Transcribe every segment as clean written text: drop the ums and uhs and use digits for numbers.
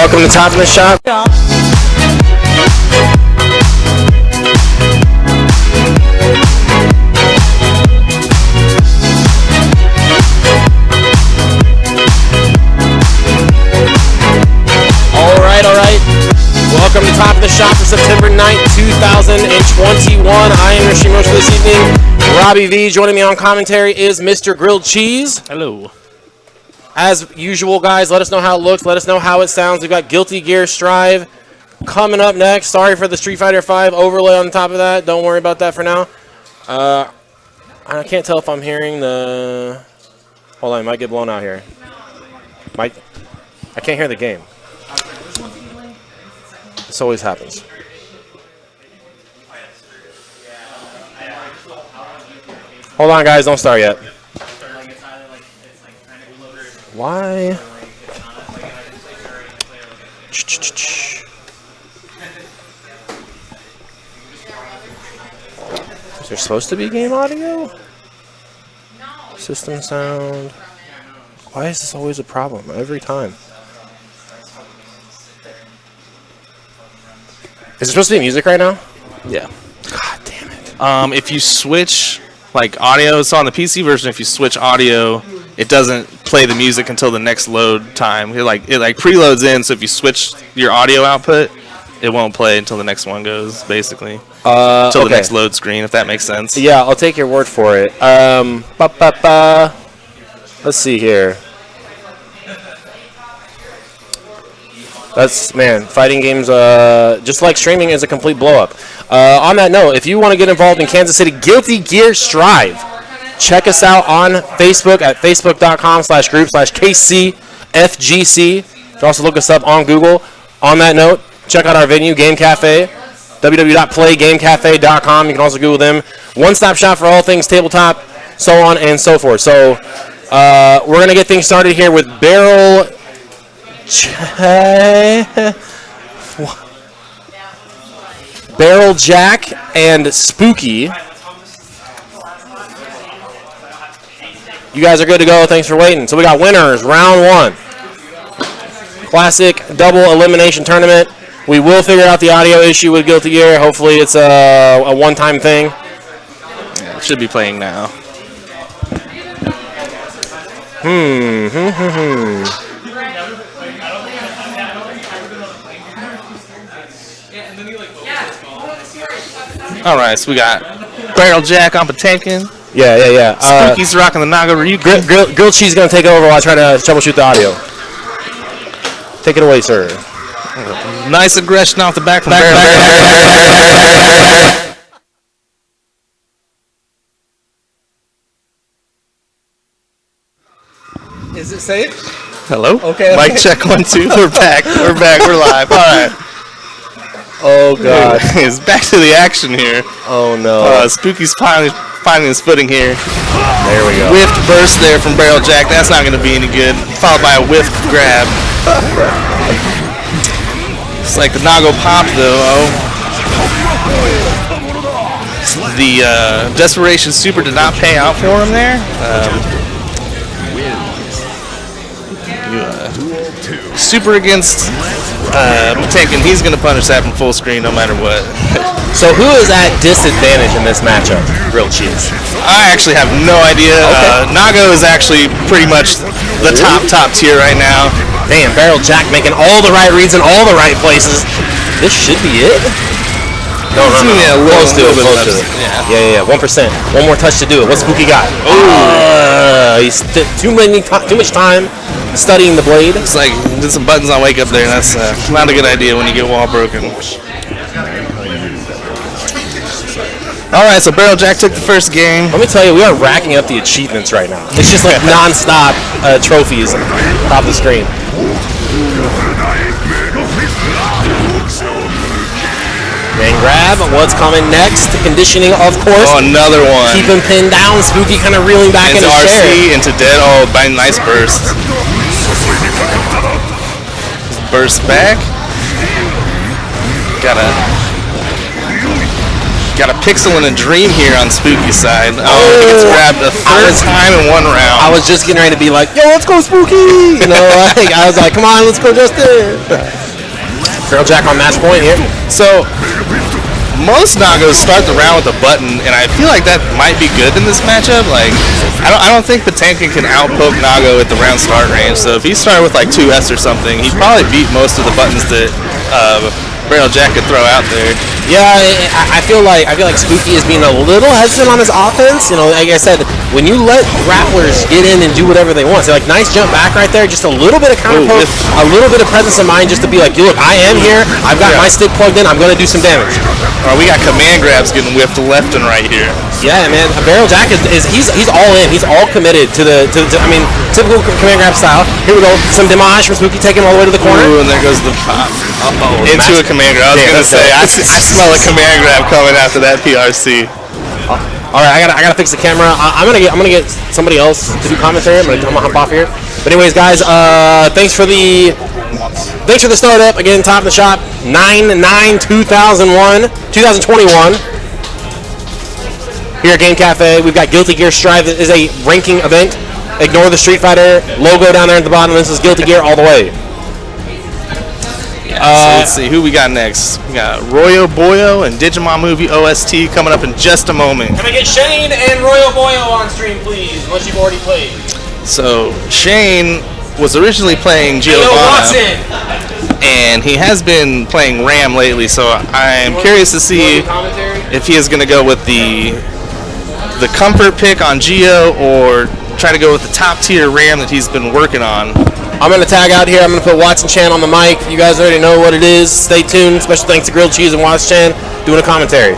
Welcome to Top of the Shop. All right. Welcome to Top of the Shop for September 9th, 2021. I am your stream host for this evening, Robbie V. Joining me on commentary is Mr. Grilled Cheese. Hello. As usual, guys, let us know how it looks. Let us know how it sounds. We've got Guilty Gear Strive coming up next. Sorry for the Street Fighter V overlay on top of that. Don't worry about that for now. I can't tell if I'm hearing the... Hold on, it might get blown out here. I can't hear the game. This always happens. Hold on, guys. Don't start yet. Why? Is there supposed to be game audio? System sound. Why is this always a problem every time? Is there supposed to be music right now? Yeah. God damn it. If you switch like audio, it's on the PC version. If you switch audio, it doesn't play the music until the next load time. It preloads in, so if you switch your audio output, it won't play until the next one goes, basically. Until the next load screen, if that makes sense. Yeah, I'll take your word for it. Let's see here. Fighting games, just like streaming, is a complete blow-up. On that note, if you want to get involved in Kansas City Guilty Gear Strive, check us out on Facebook at facebook.com/group/KCFGC. You can also look us up on Google. On that note, check out our venue, Game Cafe, www.playgamecafe.com. You can also Google them. One-stop shop for all things tabletop, so on and so forth. So we're going to get things started here with Barrel Jack and Spooky. You guys are good to go. Thanks for waiting. So we got winners, round one. Classic double elimination tournament. We will figure out the audio issue with Guilty Gear. Hopefully it's a one-time thing. Yeah, it should be playing now. All right, so we got Barrel Jack on Potemkin. Yeah. Spooky's rocking the Naga Ryu. Grilled Cheese is going to take over while I try to troubleshoot the audio. Take it away, sir. Nice aggression off the back. Is it safe? Hello? Okay. Mic check 1 2. We're back. We're live. All right. Oh, God. It's back to the action here. Oh, no. Spooky's finding his footing here. There we go. Whiffed burst there from Barrel Jack. That's not going to be any good. Followed by a whiffed grab. It's like the Nago popped, though. The Desperation Super did not pay out for him there. Super against Potemkin, he's going to punish that from full screen no matter what. So who is at disadvantage in this matchup, Grilled Cheese? I actually have no idea. Okay. Nago is actually pretty much the top tier right now. Damn, Barrel Jack making all the right reads in all the right places. This should be it. No. Yeah, Close to it. Yeah. 1%. One more touch to do it. What's Spooky got? He's too much time studying the blade. It's like did some buttons on wake up there, and that's not a good idea when you get wall broken. All right, so Barrel Jack took the first game. Let me tell you, we are racking up the achievements right now. It's just like non-stop trophies on top of the screen. Man grab. What's coming next? Conditioning, of course. Oh, another one. Keep him pinned down. Spooky kind of reeling back into his chair. RC, into dead. Oh, nice burst. Burst back. Gotta Got a pixel and a dream here on Spooky side. Oh, he gets grabbed a third time in one round. I was just getting ready to be like, yo, let's go Spooky! You know, like, I was like, come on, let's go Justin! Barrel Jack on match point here. So, most Nagos start the round with a button, and I feel like that might be good in this matchup. Like, I don't think Patankin can outpoke Nago at the round start range. So if he started with like 2S or something, he'd probably beat most of the buttons that Barrel Jack could throw out there. Yeah, I feel like Spooky is being a little hesitant on his offense. You know, like I said, when you let grapplers get in and do whatever they want, so like nice jump back right there, just a little bit of counter poke, a little bit of presence of mind, just to be like, look, I am here. I've got my stick plugged in. I'm going to do some damage. We got command grabs getting whiffed left and right here. Yeah, man, Barrel Jack he's all in. He's all committed to I mean, typical command grab style. Here we go, some damage from Spooky, taking him all the way to the corner. Ooh, and there goes the pop. Into a command grab. I was gonna say, I smell a command grab coming after that PRC. All right, I gotta fix the camera. I'm gonna get somebody else to do commentary. I'm gonna hop off here. But anyways, guys, thanks for the startup again. Top of the shop, 9/9/2021. Here at Game Cafe, we've got Guilty Gear Strive. It is a ranking event. Ignore the Street Fighter logo down there at the bottom. This is Guilty Gear all the way. So let's see who we got next. We got Royo Boyo and Digimon Movie OST coming up in just a moment. Can I get Shane and Royo Boyo on stream, please? Unless you've already played. So Shane was originally playing Giovanna, and he has been playing Ram lately. So I'm curious to see if he is going to go with the comfort pick on Geo or try to go with the top tier Ram that he's been working on. I'm going to tag out here. I'm going to put Watson Chan on the mic. You guys already know what it is. Stay tuned. Special thanks to Grilled Cheese and Watson Chan doing a commentary.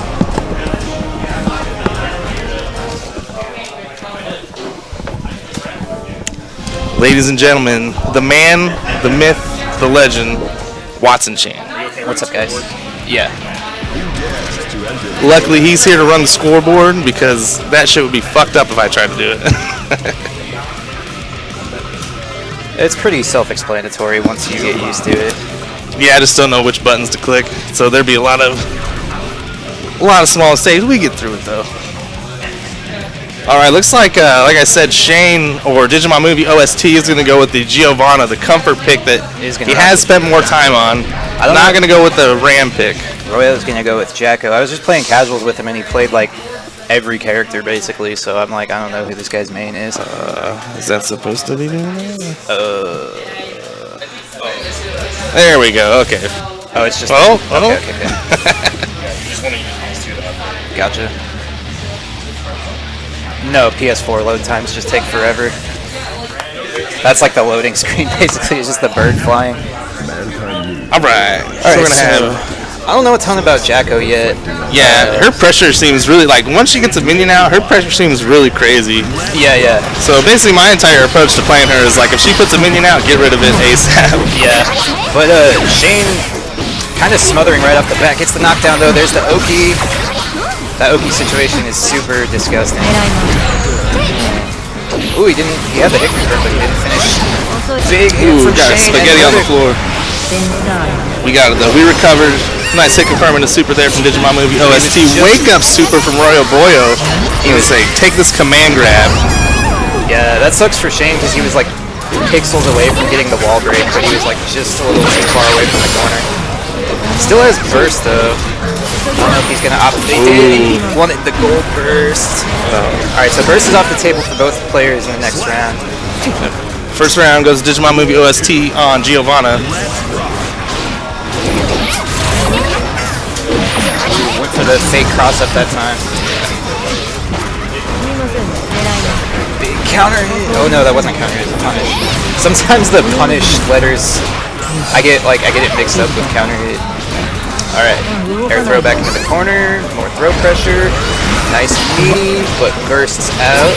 Ladies and gentlemen, the man, the myth, the legend, Watson Chan. What's up, guys? Yeah. Luckily, he's here to run the scoreboard because that shit would be fucked up if I tried to do it. It's pretty self-explanatory once you get used to it. Yeah, I just don't know which buttons to click, so there'd be a lot of small mistakes. We get through it though. All right, looks like I said, Shane or Digimon Movie OST is going to go with the Giovanna, the comfort pick that he has spent more time on. I'm not going to go with the Ram pick. Royo's going to go with Jacko. I was just playing casuals with him, and he played like every character basically, so I'm like, I don't know who this guy's main is. Is that supposed to be doing that? There we go. Okay. Oh, it's just. Okay. Just want to use these two though. Gotcha. No, PS4 load times just take forever. That's like the loading screen basically. It's just the bird flying. All right. So we're gonna have. I don't know a ton about Jacko yet. Yeah, her pressure seems really, like, once she gets a minion out, her pressure seems really crazy. Yeah. So basically my entire approach to playing her is, like, if she puts a minion out, get rid of it ASAP. Yeah. But Shane kind of smothering right off the bat. Gets the knockdown, though. There's the Oki. That Oki situation is super disgusting. Ooh, he had the hit confirm, but he didn't finish. Big hit from got Shane. Spaghetti on the floor. We got it, though. We recovered. Nice hit confirming the super there from Digimon Movie OST. Wake up super from Royo Boyo. He was saying, take this command grab. Yeah, that sucks for Shane because he was like pixels away from getting the wall break, but he was like just a little too far away from the corner. Still has burst though. I don't know if he's gonna opt. They did. He wanted the gold burst. Alright, so burst is off the table for both players in the next round. First round goes Digimon Movie OST on Giovanna. Went for the fake cross up that time. Big counter hit. Oh no, that wasn't counter hit. Punish. Sometimes the punish letters, I get it mixed up with counter hit. All right, air throw back into the corner. More throw pressure. Nice meaty, but bursts out.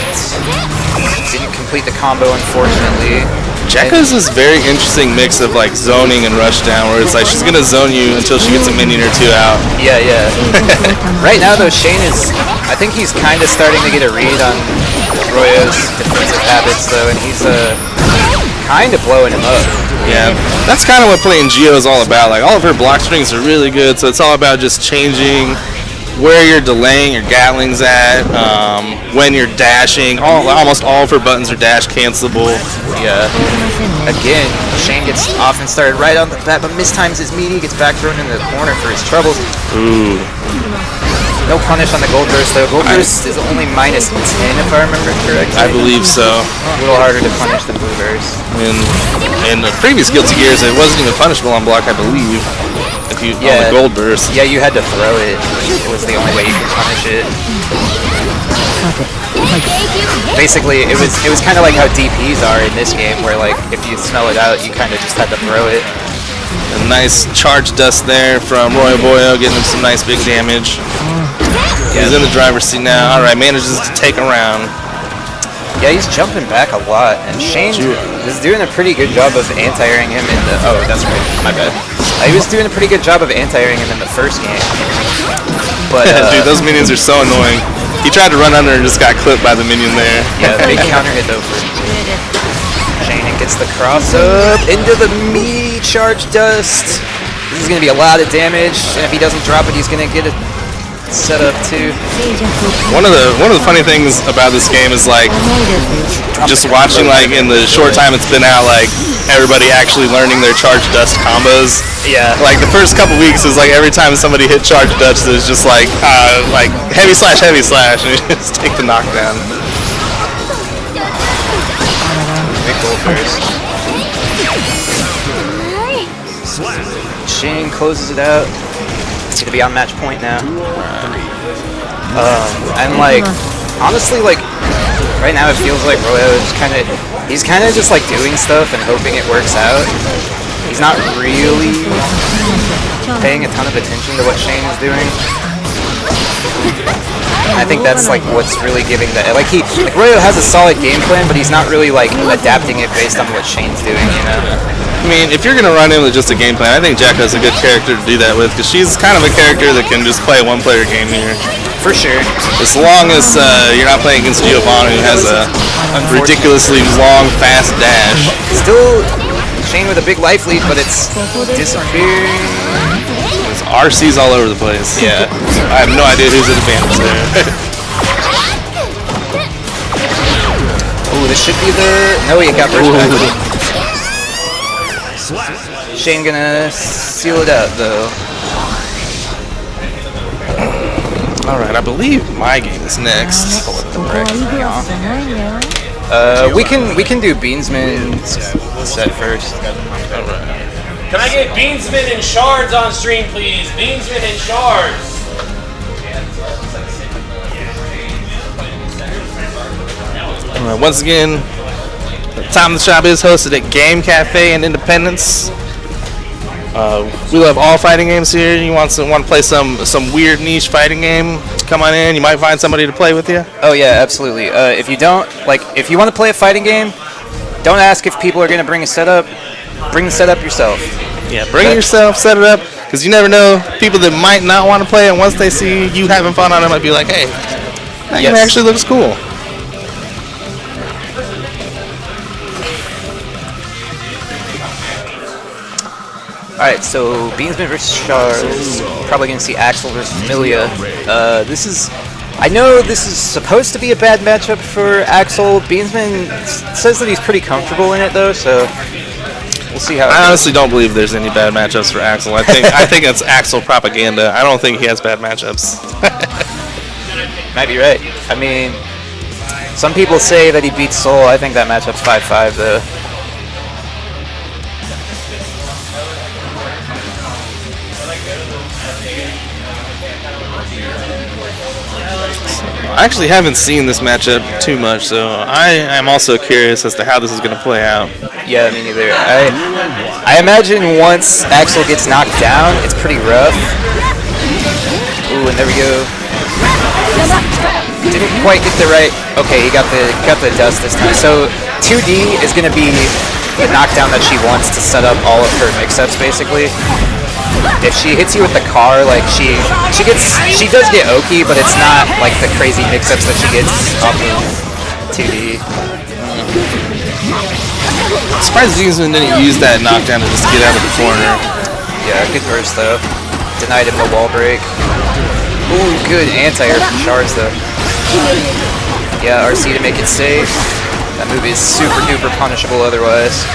Didn't complete the combo, unfortunately. Jacko's this very interesting mix of like zoning and rush down, where it's like she's gonna zone you until she gets a minion or two out. Yeah. Right now though, Shane is, I think he's kind of starting to get a read on Royo's defensive habits though, and he's kind of blowing him up. Yeah, that's kind of what playing Geo is all about. Like all of her block strings are really good, so it's all about just changing where you're delaying your Gatlings at, when you're dashing. Almost all of her buttons are dash cancelable. Yeah. Again, Shane gets often started right on the bat, but mistimes his meaty, gets back thrown into the corner for his troubles. Ooh. No punish on the Gold Burst, though. Gold Burst is only -10, if I remember correctly. I believe so. A little harder to punish than Blue Burst. In the previous Guilty Gears, it wasn't even punishable on block, I believe. If you on the Gold Burst. Yeah, you had to throw it. It was the only way you could punish it. Basically, it was kind of like how DPs are in this game, where like if you smell it out, you kind of just had to throw it. A nice charge dust there from Roy Boyo, getting him some nice big damage. He's in the driver's seat now. All right, manages to take a round. Yeah, he's jumping back a lot, and Shane is doing a pretty good job of anti-airing him in the... Oh, that's right. My bad. He was doing a pretty good job of anti-airing him in the first game. But dude, those minions are so annoying. He tried to run under and just got clipped by the minion there. Yeah, big counter hit though for Shane. And gets the cross up into the meaty charge dust. This is going to be a lot of damage, and if he doesn't drop it, he's going to get it set up too. One of the funny things about this game is like just watching like in the short time it's been out, like everybody actually learning their charge dust combos. Yeah. Like the first couple weeks is like every time somebody hit charge dust it's just like heavy slash, and you just take the knockdown. Big Gold Burst. Shane closes it out. It's gonna be on match point now. And like, honestly, like right now it feels like Royo is he's kind of just like doing stuff and hoping it works out. He's not really paying a ton of attention to what Shane is doing. And I think that's like what's really giving that. Like Royo has a solid game plan, but he's not really like adapting it based on what Shane's doing, you know. I mean, if you're going to run in with just a game plan, I think Jacka's a good character to do that with, because she's kind of a character that can just play a one-player game here. For sure. As long as you're not playing against Giovanna, who has a ridiculously long, fast dash. Still, Shane with a big life lead, but it's disappearing. There's RCs all over the place. Yeah. I have no idea who's at advantage there. Oh, this should be the... No, he got burst back. Shane gonna seal it out though. Alright, I believe my game is next. We can do Beansman set first. Alright. Can I get Beansman and Shards on stream, please? Beansman and Shards. Alright, once again, Time of the Shop is hosted at Game Cafe in Independence. We love all fighting games here. You want to play some weird niche fighting game? Come on in. You might find somebody to play with you. Oh yeah, absolutely. If you want to play a fighting game, don't ask if people are going to bring a setup. Bring the setup yourself. Yeah, bring it yourself, set it up, because you never know. People that might not want to play it, once they see you having fun on it, might be like, hey, that game actually looks cool. Alright, so Beansman versus Shards. Probably going to see Axel versus Milia. I know this is supposed to be a bad matchup for Axel. Beansman says that he's pretty comfortable in it though, so we'll see how. I honestly don't believe there's any bad matchups for Axel. I think it's Axel propaganda. I don't think he has bad matchups. Might be right. I mean, some people say that he beats Soul. I think that matchup's 5-5 though. I actually haven't seen this matchup too much, so I am also curious as to how this is going to play out. Yeah, me neither. I imagine once Axel gets knocked down, it's pretty rough. Ooh, and there we go. Didn't quite get the right. Okay, he got the dust this time. So 2D is going to be the knockdown that she wants to set up all of her mix-ups, basically. If she hits you with the car, like she does get Oki, but it's not like the crazy mix-ups that she gets off of 2D. Surprised Beansman didn't use that knockdown to just get out of the corner. Yeah, good burst though. Denied him the wall break. Ooh, good anti-air from Shards though. Yeah, RC to make it safe. That move is super duper punishable otherwise.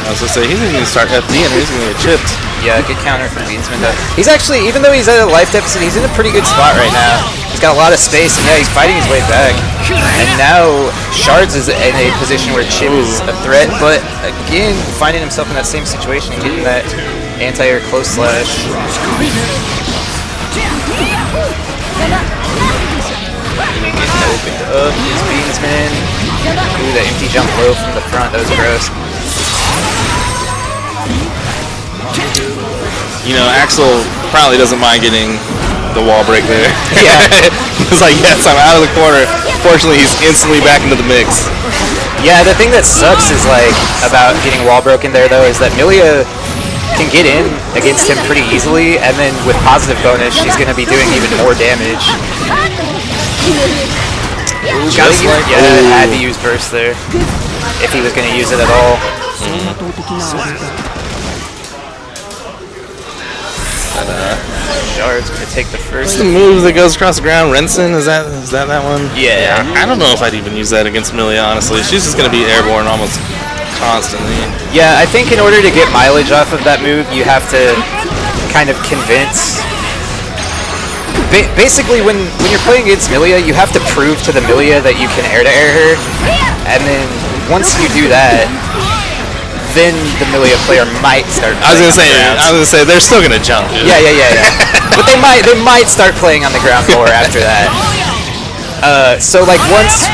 I was gonna say, he's gonna start FD and he's gonna get chipped. Yeah, good counter from Beansman though. He's actually, even though he's at a life deficit, he's in a pretty good spot right now. He's got a lot of space, and yeah, he's fighting his way back. And now Shards is in a position where Chip is a threat, but again, finding himself in that same situation and getting that anti-air close slash. Getting opened up is Beansman. Ooh, that empty jump low from the front, that was gross. You know, Axel probably doesn't mind getting the wall break there. Yeah. He's like, yes, I'm out of the corner. Fortunately, he's instantly back into the mix. Yeah, the thing that sucks is like about getting wall broken there though is that Milia can get in against him pretty easily, and then with positive bonus, she's going to be doing even more damage. Just like, had to use burst there if he was going to use it at all. Shard's going to take the first. The move that goes across the ground, Renson, is that one? Yeah. I don't know if I'd even use that against Milia, honestly. She's just going to be airborne almost constantly. Yeah, I think in order to get mileage off of that move, you have to kind of convince. Basically, when you're playing against Milia, you have to prove to the Milia that you can air-to-air her, and then once you do that, then the Milia player might start. I was gonna say they're still gonna jump. Dude. Yeah. But they might start playing on the ground more after that. So like once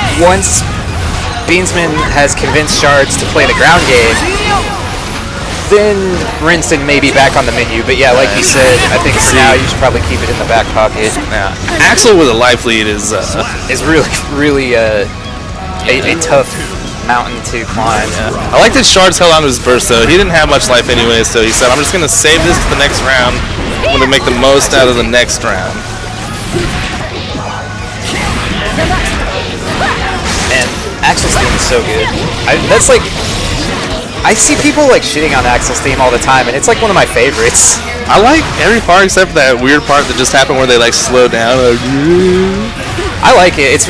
Beansman has convinced Shards to play the ground game, then Rinson may be back on the menu. But yeah, like you said, I think for now you should probably keep it in the back pocket. Yeah. Axel with a life lead is really a tough mountain to climb. Yeah. I like that Shards held on to his burst though. He didn't have much life anyway, so he said, I'm just going to save this to the next round. I'm going to make the most out of the next round. And Axel's theme is so good. I see people like shitting on Axel's theme all the time, and it's like one of my favorites. I like every part except for that weird part that just happened where they like slow down. I like it. It's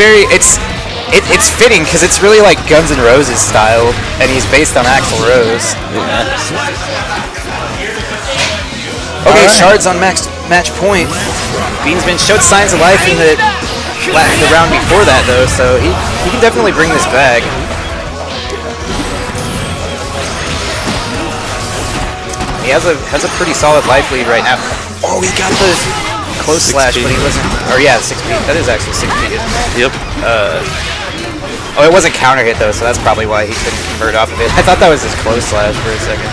fitting because it's really like Guns N' Roses style, and he's based on Axl Rose. Yeah. Okay, right. Shards on match point. Beansman showed signs of life in the round before that though, so he can definitely bring this back. He has a pretty solid life lead right now. Oh, he got the close slash, but he wasn't. Or yeah, 6P. That is actually 6P, isn't it? Yep. Oh, it wasn't counter hit though, so that's probably why he couldn't convert off of it. I thought that was his close slash for a second.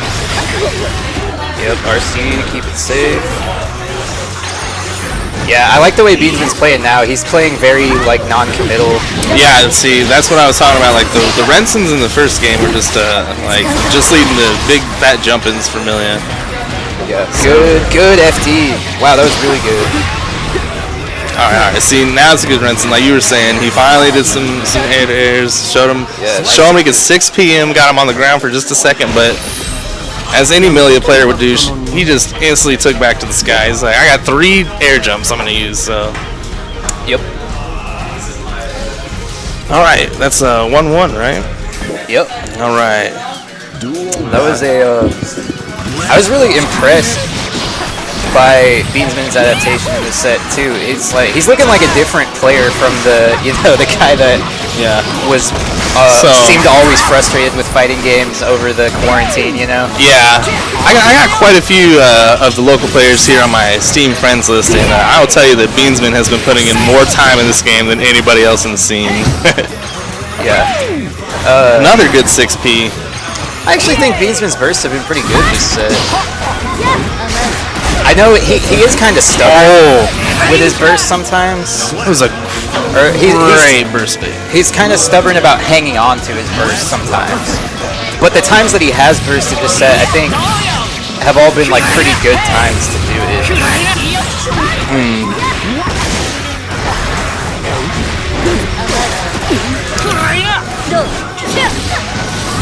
Yep, RC to keep it safe. Yeah, I like the way Beansman's playing now. He's playing very like non-committal. Yeah, see, that's what I was talking about. Like the Rensons in the first game were just leading to big fat jump-ins for Milia. Yeah, good FD. Wow, that was really good. All right. See, now it's a good Renson. Like you were saying, he finally did some air-to-airs, showed him he could 6 PM, got him on the ground for just a second, but as any Milia player would do, he just instantly took back to the sky. He's like, I got 3 air jumps I'm going to use, so. Yep. All right, that's 1-1, right? Yep. All right. That was I was really impressed by Beansman's adaptation in the set too. It's like he's looking like a different player from the guy that was seemed always frustrated with fighting games over the quarantine. Yeah, I got quite a few of the local players here on my Steam friends list, and I will tell you that Beansman has been putting in more time in this game than anybody else in the scene. Yeah. Another good 6P. I actually think Beansman's bursts have been pretty good this set. I know he is kind of stubborn with his burst sometimes. It was a great burst speed. He's kind of stubborn about hanging on to his burst sometimes. But the times that he has bursted this set, I think, have all been like pretty good times to do it.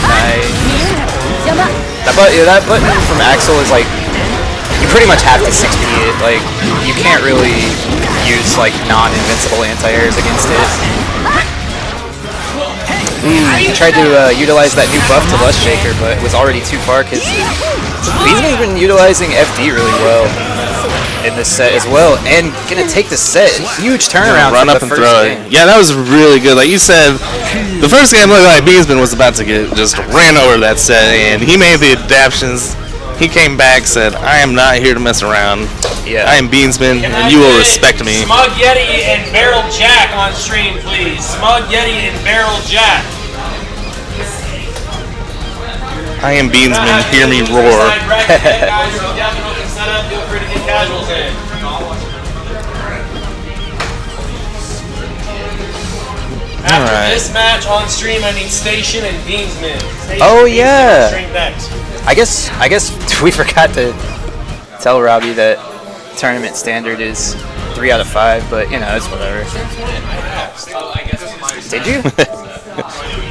Nice. That button from Axel is like pretty much have to 6P it. Like, you can't really use like non-invincible anti-airs against it. He tried to utilize that new buff to Lust Shaker, but it was already too far because Beansman's been utilizing FD really well in this set as well, and gonna take the set. Huge turnaround. Run up and throw it. Yeah, that was really good. Like you said, the first game looked like Beansman was about to get just ran over that set, and he made the adaptations. He came back, said, "I am not here to mess around. Yeah. I am Beansman, and you will respect me." Smug Yeti and Barrel Jack on stream, please. Smug Yeti and Barrel Jack. I am Beansman, hear me roar. After this match on stream, I need Station and Beansman. Station Oh, and Beansman yeah. on stream next. I guess we forgot to tell Robbie that tournament standard is 3 out of 5, but you know, it's whatever. Did you?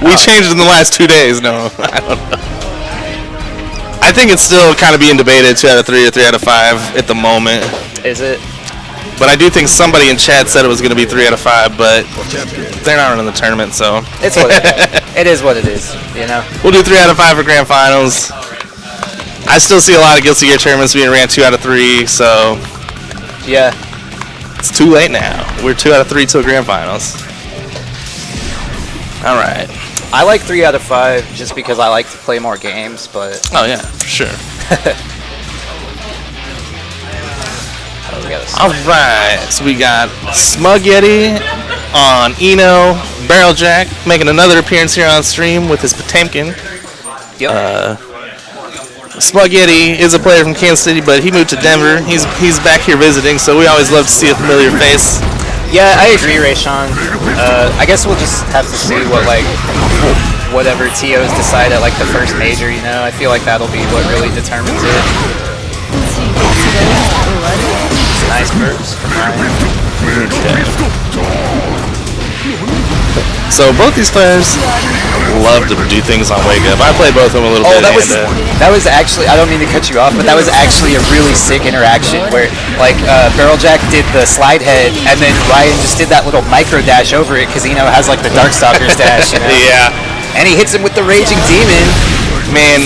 We changed in the last 2 days. No, I don't know. I think it's still kind of being debated 2 out of 3 or 3 out of 5 at the moment. Is it? But I do think somebody in chat said it was going to be 3 out of 5, but they're not running the tournament, so It's what it is. What it is. You know. we'll do 3 out of 5 for grand finals. I still see a lot of Guilty Gear tournaments being ran 2 out of 3, so Yeah. it's too late now. We're 2 out of 3 till grand finals. All right. I like 3 out of 5 just because I like to play more games, but Oh yeah, for sure. we gotta All right, so we got Smug Yeti on Eno, Barrel Jack making another appearance here on stream with his Potemkin. Yep. Smug Yeti is a player from Kansas City, but he moved to Denver. He's back here visiting, so we always love to see a familiar face. Yeah, I agree, Rayshawn. I guess we'll just have to see what whatever TOs decide at like the first major. You know, I feel like that'll be what really determines it. Nice burps from Ryan. So both these players love to do things on Wake Up. I played both of them a little Oh, bit. that was actually, I don't mean to cut you off, but that was actually a really sick interaction where like Barrel Jack did the slide head and then Ryan just did that little micro dash over it because Eno has like the Darkstalker's dash, you know? Yeah. And he hits him with the Raging Demon. Man,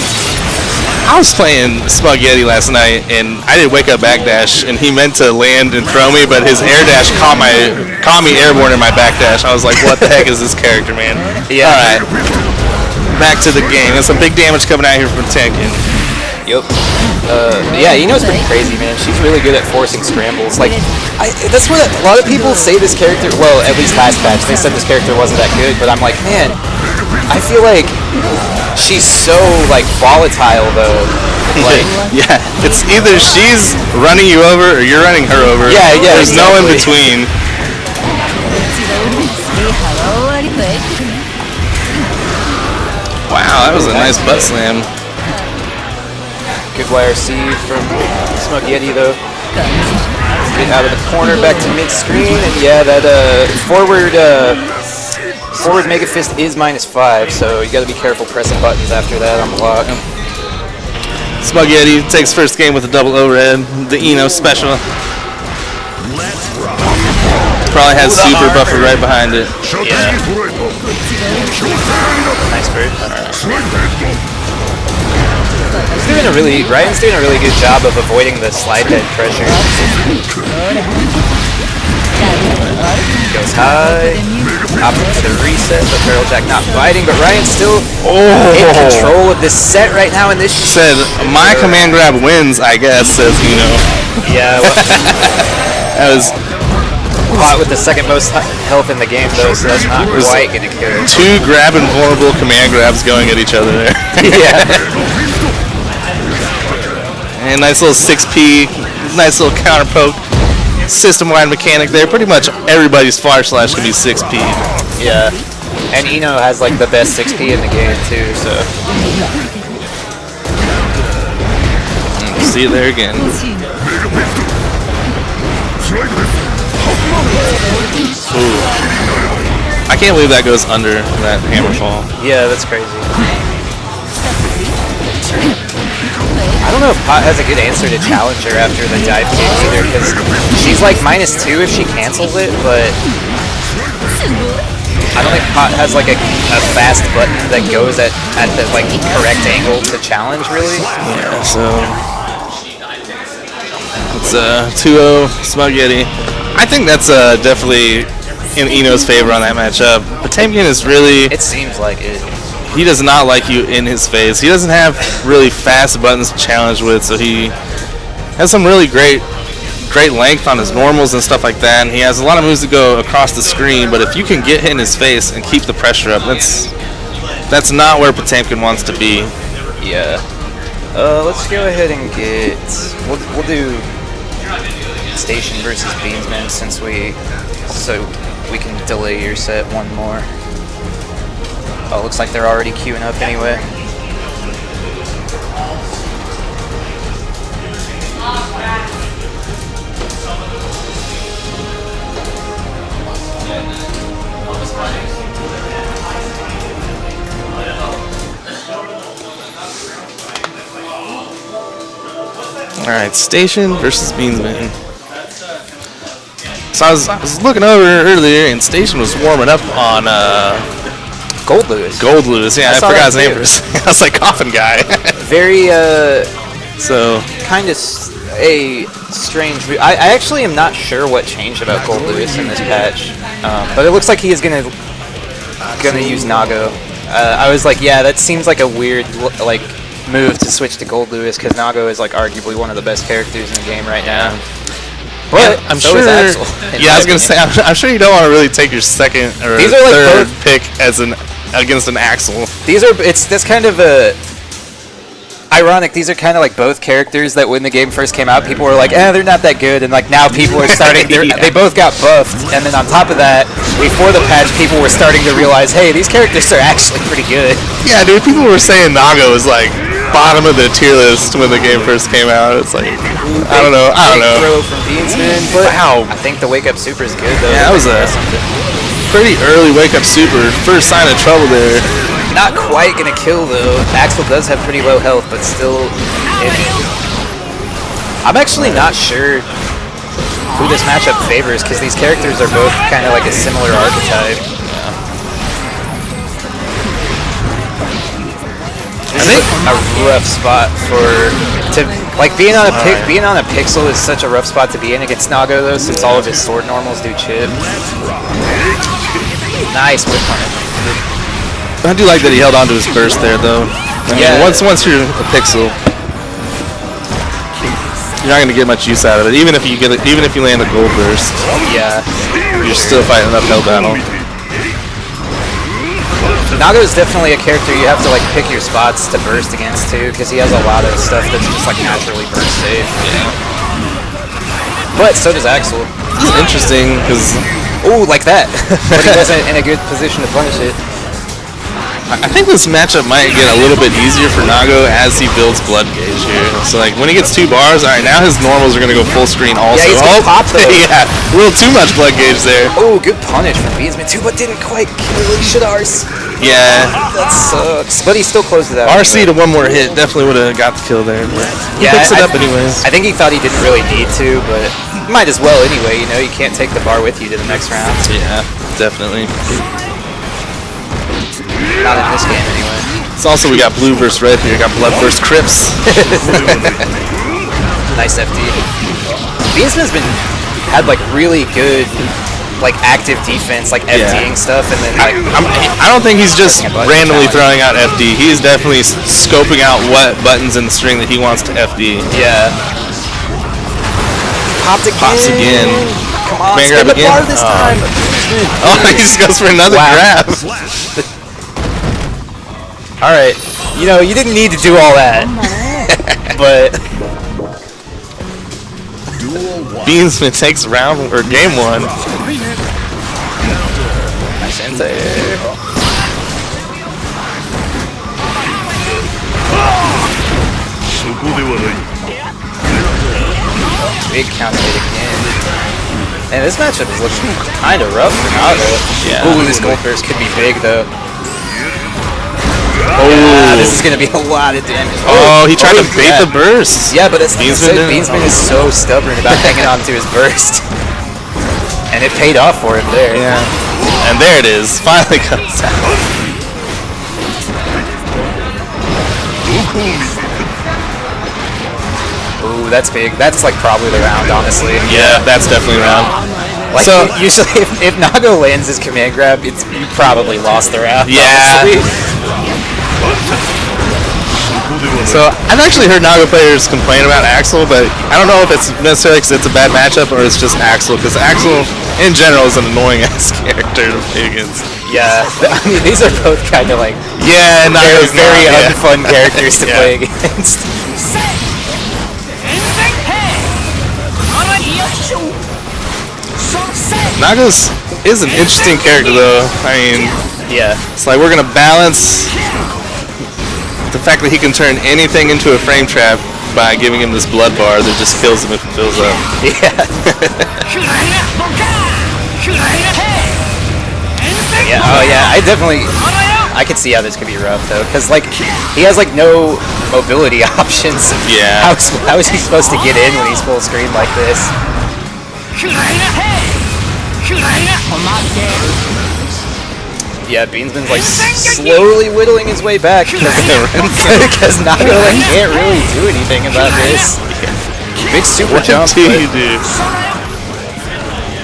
I was playing Smug Yeti last night, and I did Wake Up backdash, and he meant to land and throw me, but his air dash caught me airborne in my backdash. I was like, what the heck is this character, man? Yeah. All right. Back to the game. There's some big damage coming out here from Tekken. Yup. Yeah, Eno's pretty crazy, man. She's really good at forcing scrambles. Like, that's what a lot of people say this character, well, at least last patch, they said this character wasn't that good, but I'm like, man, I feel like she's so, like, volatile, though. Like, Yeah, it's either she's running you over or you're running her over. Yeah, There's no in exactly. between. Wow, that was a nice butt slam. good YRC from Smug Yeti, though. Get out of the corner, back to mid-screen, and yeah, that forward Mega Fist is -5, so you gotta be careful pressing buttons after that on block. Smug Yeti takes first game with a double overhead. The Eno special. Probably has super buffer right behind it. Yeah. Nice bird. Ryan's doing a really good job of avoiding the slide head pressure. Goes high, opting for the reset, but Barrel Jack not biting, but Ryan's still in control of this set right now in this Said, my command grab wins, I guess, says Eno. Yeah, well, That was hot with the second most health in the game, though, so that's not quite gonna kill him. 2 grab and vulnerable command grabs going at each other there. Yeah. And nice little 6P, nice little counter poke. System-wide mechanic there. Pretty much everybody's far slash can be 6P. Yeah. And Eno has like the best 6P in the game too, so. See it there again. Ooh. I can't believe that goes under that hammer fall. Yeah, that's crazy. I don't know if Pot has a good answer to Challenger after the dive kick either, because she's like -2 if she cancels it, but I don't think Pot has like a fast button that goes at the like correct angle to challenge really. Yeah, so it's 2-0 Spaghetti. I think that's definitely in Eno's favor on that matchup. Potemkin is really... It seems like it. He does not like you in his face. He doesn't have really fast buttons to challenge with, so he has some really great length on his normals and stuff like that. And he has a lot of moves that go across the screen, but if you can get hit in his face and keep the pressure up, that's not where Potemkin wants to be. Yeah. Let's go ahead and get... We'll do Station versus Beansman since so we can delay your set one more. Oh, looks like they're already queuing up anyway. Alright, Station versus Beansman. So I was looking over earlier, and Station was warming up on Gold Lewis. Gold Lewis, yeah, I forgot his name too. for a second. I was like, Coffin Guy. Very, So, kind of a strange... I actually am not sure what changed about Gold Lewis in this patch, but it looks like he is gonna use Nago. I was like, yeah, that seems like a weird like move to switch to Gold Lewis because Nago is like arguably one of the best characters in the game right now. But I'm so sure. is Axel, Yeah, I was gonna say, I'm sure you don't want to really take your second or These are like third both- pick as against an Axel. That's kind of a ironic. These are kind of like both characters that when the game first came out, people were like, they're not that good, and like now people are starting. Yeah. They both got buffed, and then on top of that, before the patch, people were starting to realize, hey, these characters are actually pretty good. Yeah, dude, people were saying Nago was like bottom of the tier list when the game first came out. It's like, I don't know. Throw from Beansman, but Wow. I think the wake up super is good though. Yeah, that was a pretty early wake up super. First sign of trouble there. Not quite gonna kill though. Axel does have pretty low health, but still in it. I'm actually not sure who this matchup favors because these characters are both kind of like a similar archetype. I think a rough spot being on a pixel is such a rough spot to be in against Nago though, since all of his sword normals do chip. Nice whip punish. I do like that he held on to his burst there, though. I mean, once you're a pixel, you're not gonna get much use out of it. Even if you land a gold burst, Yeah. you're still fighting an uphill battle. Nago is definitely a character you have to like pick your spots to burst against too, because he has a lot of stuff that's just like naturally burst safe. But so does Axel. It's interesting because Ooh, like that. But he wasn't in a good position to punish it. I think this matchup might get a little bit easier for Nago as he builds blood gauge here. So like when he gets 2 bars, all right, now his normals are gonna go full screen also. Yeah, he's gonna pop those. Yeah, a little too much blood gauge there. Oh, good punish from Beansman too, but didn't quite kill. He should RC. Yeah, That sucks. But he still closed it out. RC to one more hit definitely would have got the kill there. But he picks it up anyways. I think he thought he didn't really need to, but might as well anyway. You know, you can't take the bar with you to the next round. Yeah, definitely. Not in this game anyway. It's also we got blue versus red here. Got blood versus Crips. Nice FD. Beansman's had like really good like active defense, like FDing stuff, and then like I don't think he's just randomly throwing out FD. He's definitely scoping out what buttons in the string that he wants to FD. yeah. Pops again. Come on, Man spin grab the again. bar this time. Oh, he just goes for another grab. All right, you know you didn't need to do all that, but Beansman takes round or game 1. nice anti-air. Big counter hit again. And this matchup is looking kind of rough for Nago. Yeah. Ooh, this gold burst could be big though. Yeah, this is gonna be a lot of damage. Oh, he tried to bait yeah. the burst. Yeah, but it's Beansman Beansman, didn't. is so stubborn about hanging on to his burst, and it paid off for him there. Yeah. And there it is. Finally comes out. Ooh, that's big. That's like probably the round, honestly. Yeah, that's definitely round. Like So- usually, if Nago lands his command grab, you probably lost the round. Yeah. honestly. So I've actually heard Naga players complain about Axel, but I don't know if it's necessarily because it's a bad matchup or it's just Axel, because Axel in general is an annoying ass character to play against. Yeah, I mean these are both kind of like Yeah, very, Naga's very not, yeah. unfun characters to Yeah. play against. Nagas is an interesting character though. I mean, Yeah, it's like we're gonna balance the fact that he can turn anything into a frame trap by giving him this blood bar that just kills him if it fills up. yeah, yeah. Oh yeah, I could see how this could be rough though, because like he has like no mobility options. Yeah. How is he supposed to get in when he's full screen like this? Yeah, Beansman's like slowly whittling his way back because Nago like can't really do anything about this. Big super jump. What do you do?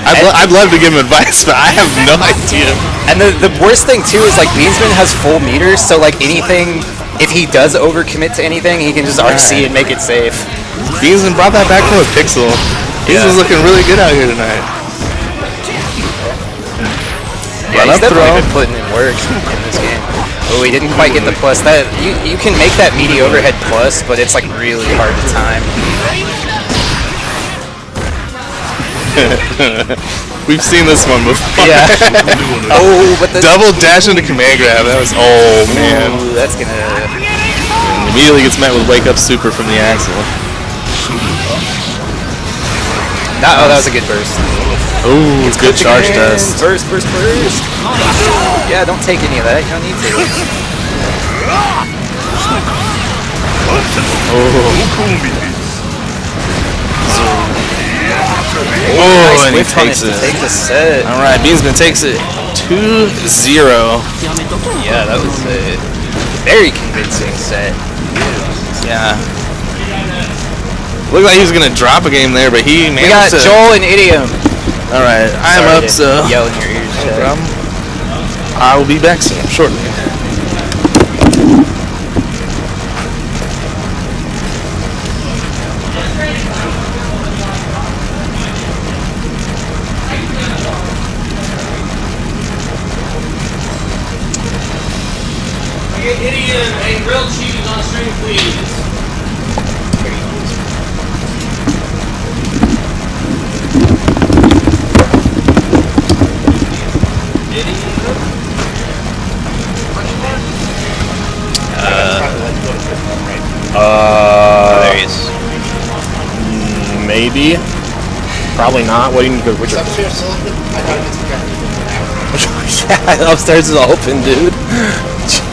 I'd love to give him advice, but I have no idea. And the worst thing too is like Beansman has full meters, so like anything, if he does overcommit to anything, he can just RC and make it safe. Beansman brought that back from a pixel. He was looking really good out here tonight. Yeah, Run he's up definitely throw. been putting in work in this game. Oh, he didn't quite get the plus. That you can make that meaty overhead plus, but it's like really hard to time. We've seen this one before. Yeah. Oh, but the Double dash into command grab. That was man. Ooh, that's gonna. Immediately gets met with wake up super from the Axel. Oh, that was a good burst. Ooh, it's good charge dust. Burst. Yeah, don't take any of that. You don't need to. Oh, and he Whiff punish takes to it. take the set. All right, Beansman takes it 2-0. Yeah, that was a very convincing set. Yeah. Looked like he was gonna drop a game there, but he We got managed to. Joel and Idiom. All right, I'm Sorry up, to so yell in your ears. no Chad. problem. I will be back soon, shortly. Idiom and grilled cheese on stream, please. There he is. Maybe. Probably not. What do you need to go? Which upstairs is open, dude.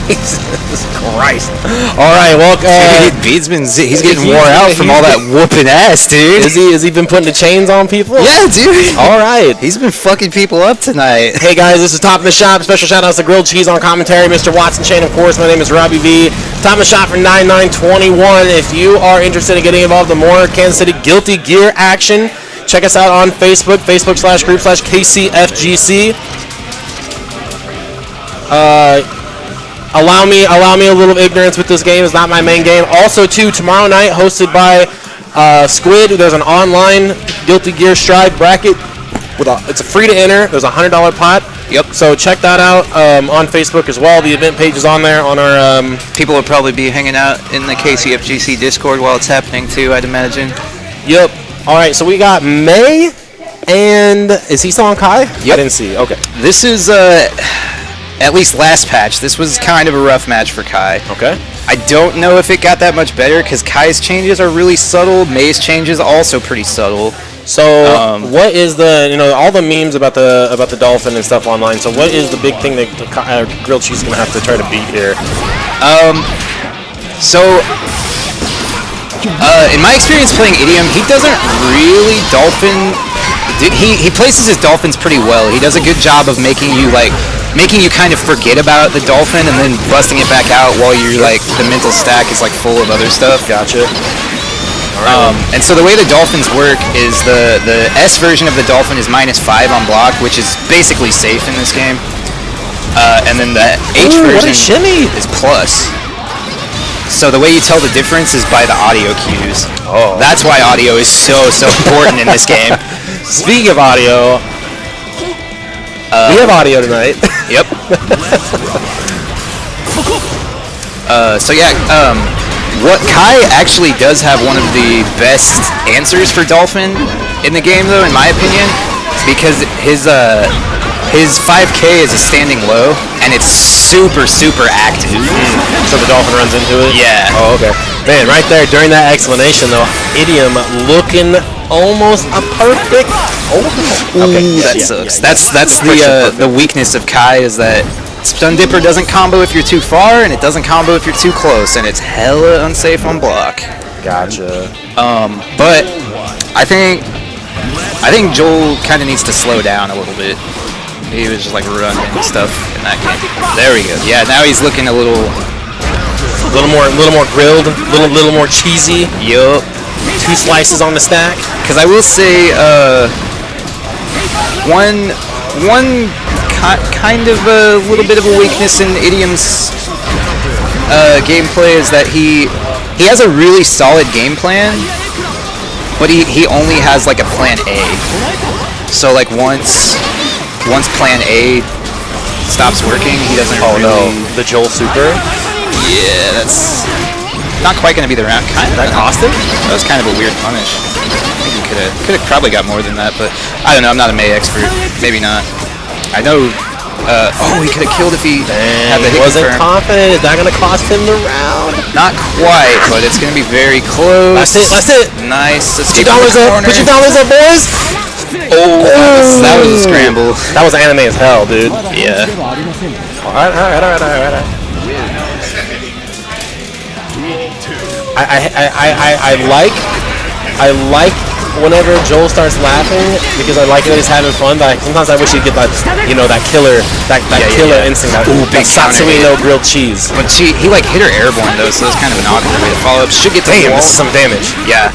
Jesus Christ. All right, well, Beadsman's he's getting wore out from all that whooping ass, dude. Is he been putting the chains on people? Yeah, dude. All right. He's been fucking people up tonight. Hey guys, this is Top of the Shop. Special shout outs to Grilled Cheese on commentary, Mr. Watson Chain, of course. My name is Robbie V. Top of the Shop for 9921. If you are interested in getting involved in more Kansas City Guilty Gear action, check us out on Facebook, Facebook.com/group/KCFGC. Allow me a little ignorance with this game. It's not my main game. Also, too, tomorrow night, hosted by Squid, there's an online Guilty Gear Stride bracket. It's free to enter. There's a $100 pot. Yep. So check that out on Facebook as well. The event page is on there on our. People will probably be hanging out in the KCFGC Discord while it's happening too, I'd imagine. Yep. All right. So we got May, and is he still on Kai? Yep. I didn't see. Okay. This is at least last patch. This was kind of a rough match for Kai. Okay. I don't know if it got that much better because Kai's changes are really subtle. May's changes also pretty subtle. So what is all the memes about the dolphin and stuff online? So what is the big thing that Grilled Cheese is gonna have to try to beat here? So, in my experience playing Idiom, he doesn't really dolphin. He places his dolphins pretty well. He does a good job of making you kind of forget about the dolphin and then busting it back out while you're like the mental stack is like full of other stuff. Gotcha. And so the way the dolphins work is the S version of the dolphin is -5 on block, which is basically safe in this game. And then the H version is plus. So the way you tell the difference is by the audio cues. Oh. That's why audio is so important in this game. Speaking of audio, we have audio tonight. Yep. So yeah, what Kai actually does have one of the best answers for Dolphin in the game, though, in my opinion, because his 5K is a standing low, and it's super active. So the dolphin runs into it? Yeah. Oh, okay. Man, right there, during that explanation, though, Idiom looking almost a perfect... Oh, okay. That sucks. That's the weakness of Kai, is that Stun Dipper doesn't combo if you're too far, and it doesn't combo if you're too close, and it's hella unsafe on block. Gotcha. But I think Joel kind of needs to slow down a little bit. He was just like running and stuff in that game. There we go. Yeah, now he's looking a little more grilled, little more cheesy. Yup. 2 slices on the stack. Because I will say, one kind of a little bit of a weakness in Idiom's gameplay is that he has a really solid game plan, but he only has like a plan A. So like once plan A stops working, he doesn't really... Oh no, the Joel Super? Yeah, that's not quite going to be the round. That cost him? That was kind of a weird punish. I think he could have probably got more than that, but I don't know, I'm not a Mei expert. Maybe not. I know... he could have killed if he had the hit wasn't confirm. confident. Is that going to cost him the round? Not quite, but it's going to be very close. Last hit. Nice. Let's Put your dollars up. Put your dollars up, boys. Oh, that was a scramble. That was anime as hell, dude. Yeah. All right. I like whenever Joel starts laughing because I like that he's having fun. But sometimes I wish he'd get that, that killer instinct. Big Satsui no grilled cheese. But he like hit her airborne though, so that's kind of an awkward way to follow up. Should get to the wall. This is some damage. Yeah,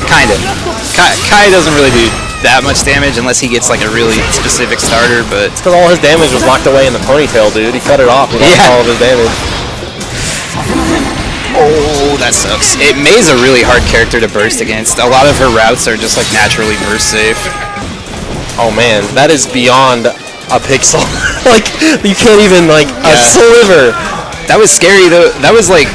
kind of. Kai doesn't really do that much damage unless he gets like a really specific starter, but it's because all his damage was locked away in the ponytail, dude. He cut it off. He lost all of his damage. Oh, that sucks. Mei's a really hard character to burst against. A lot of her routes are just like naturally burst safe. Oh man, that is beyond a pixel. Like you can't even a sliver. That was scary though. That was like,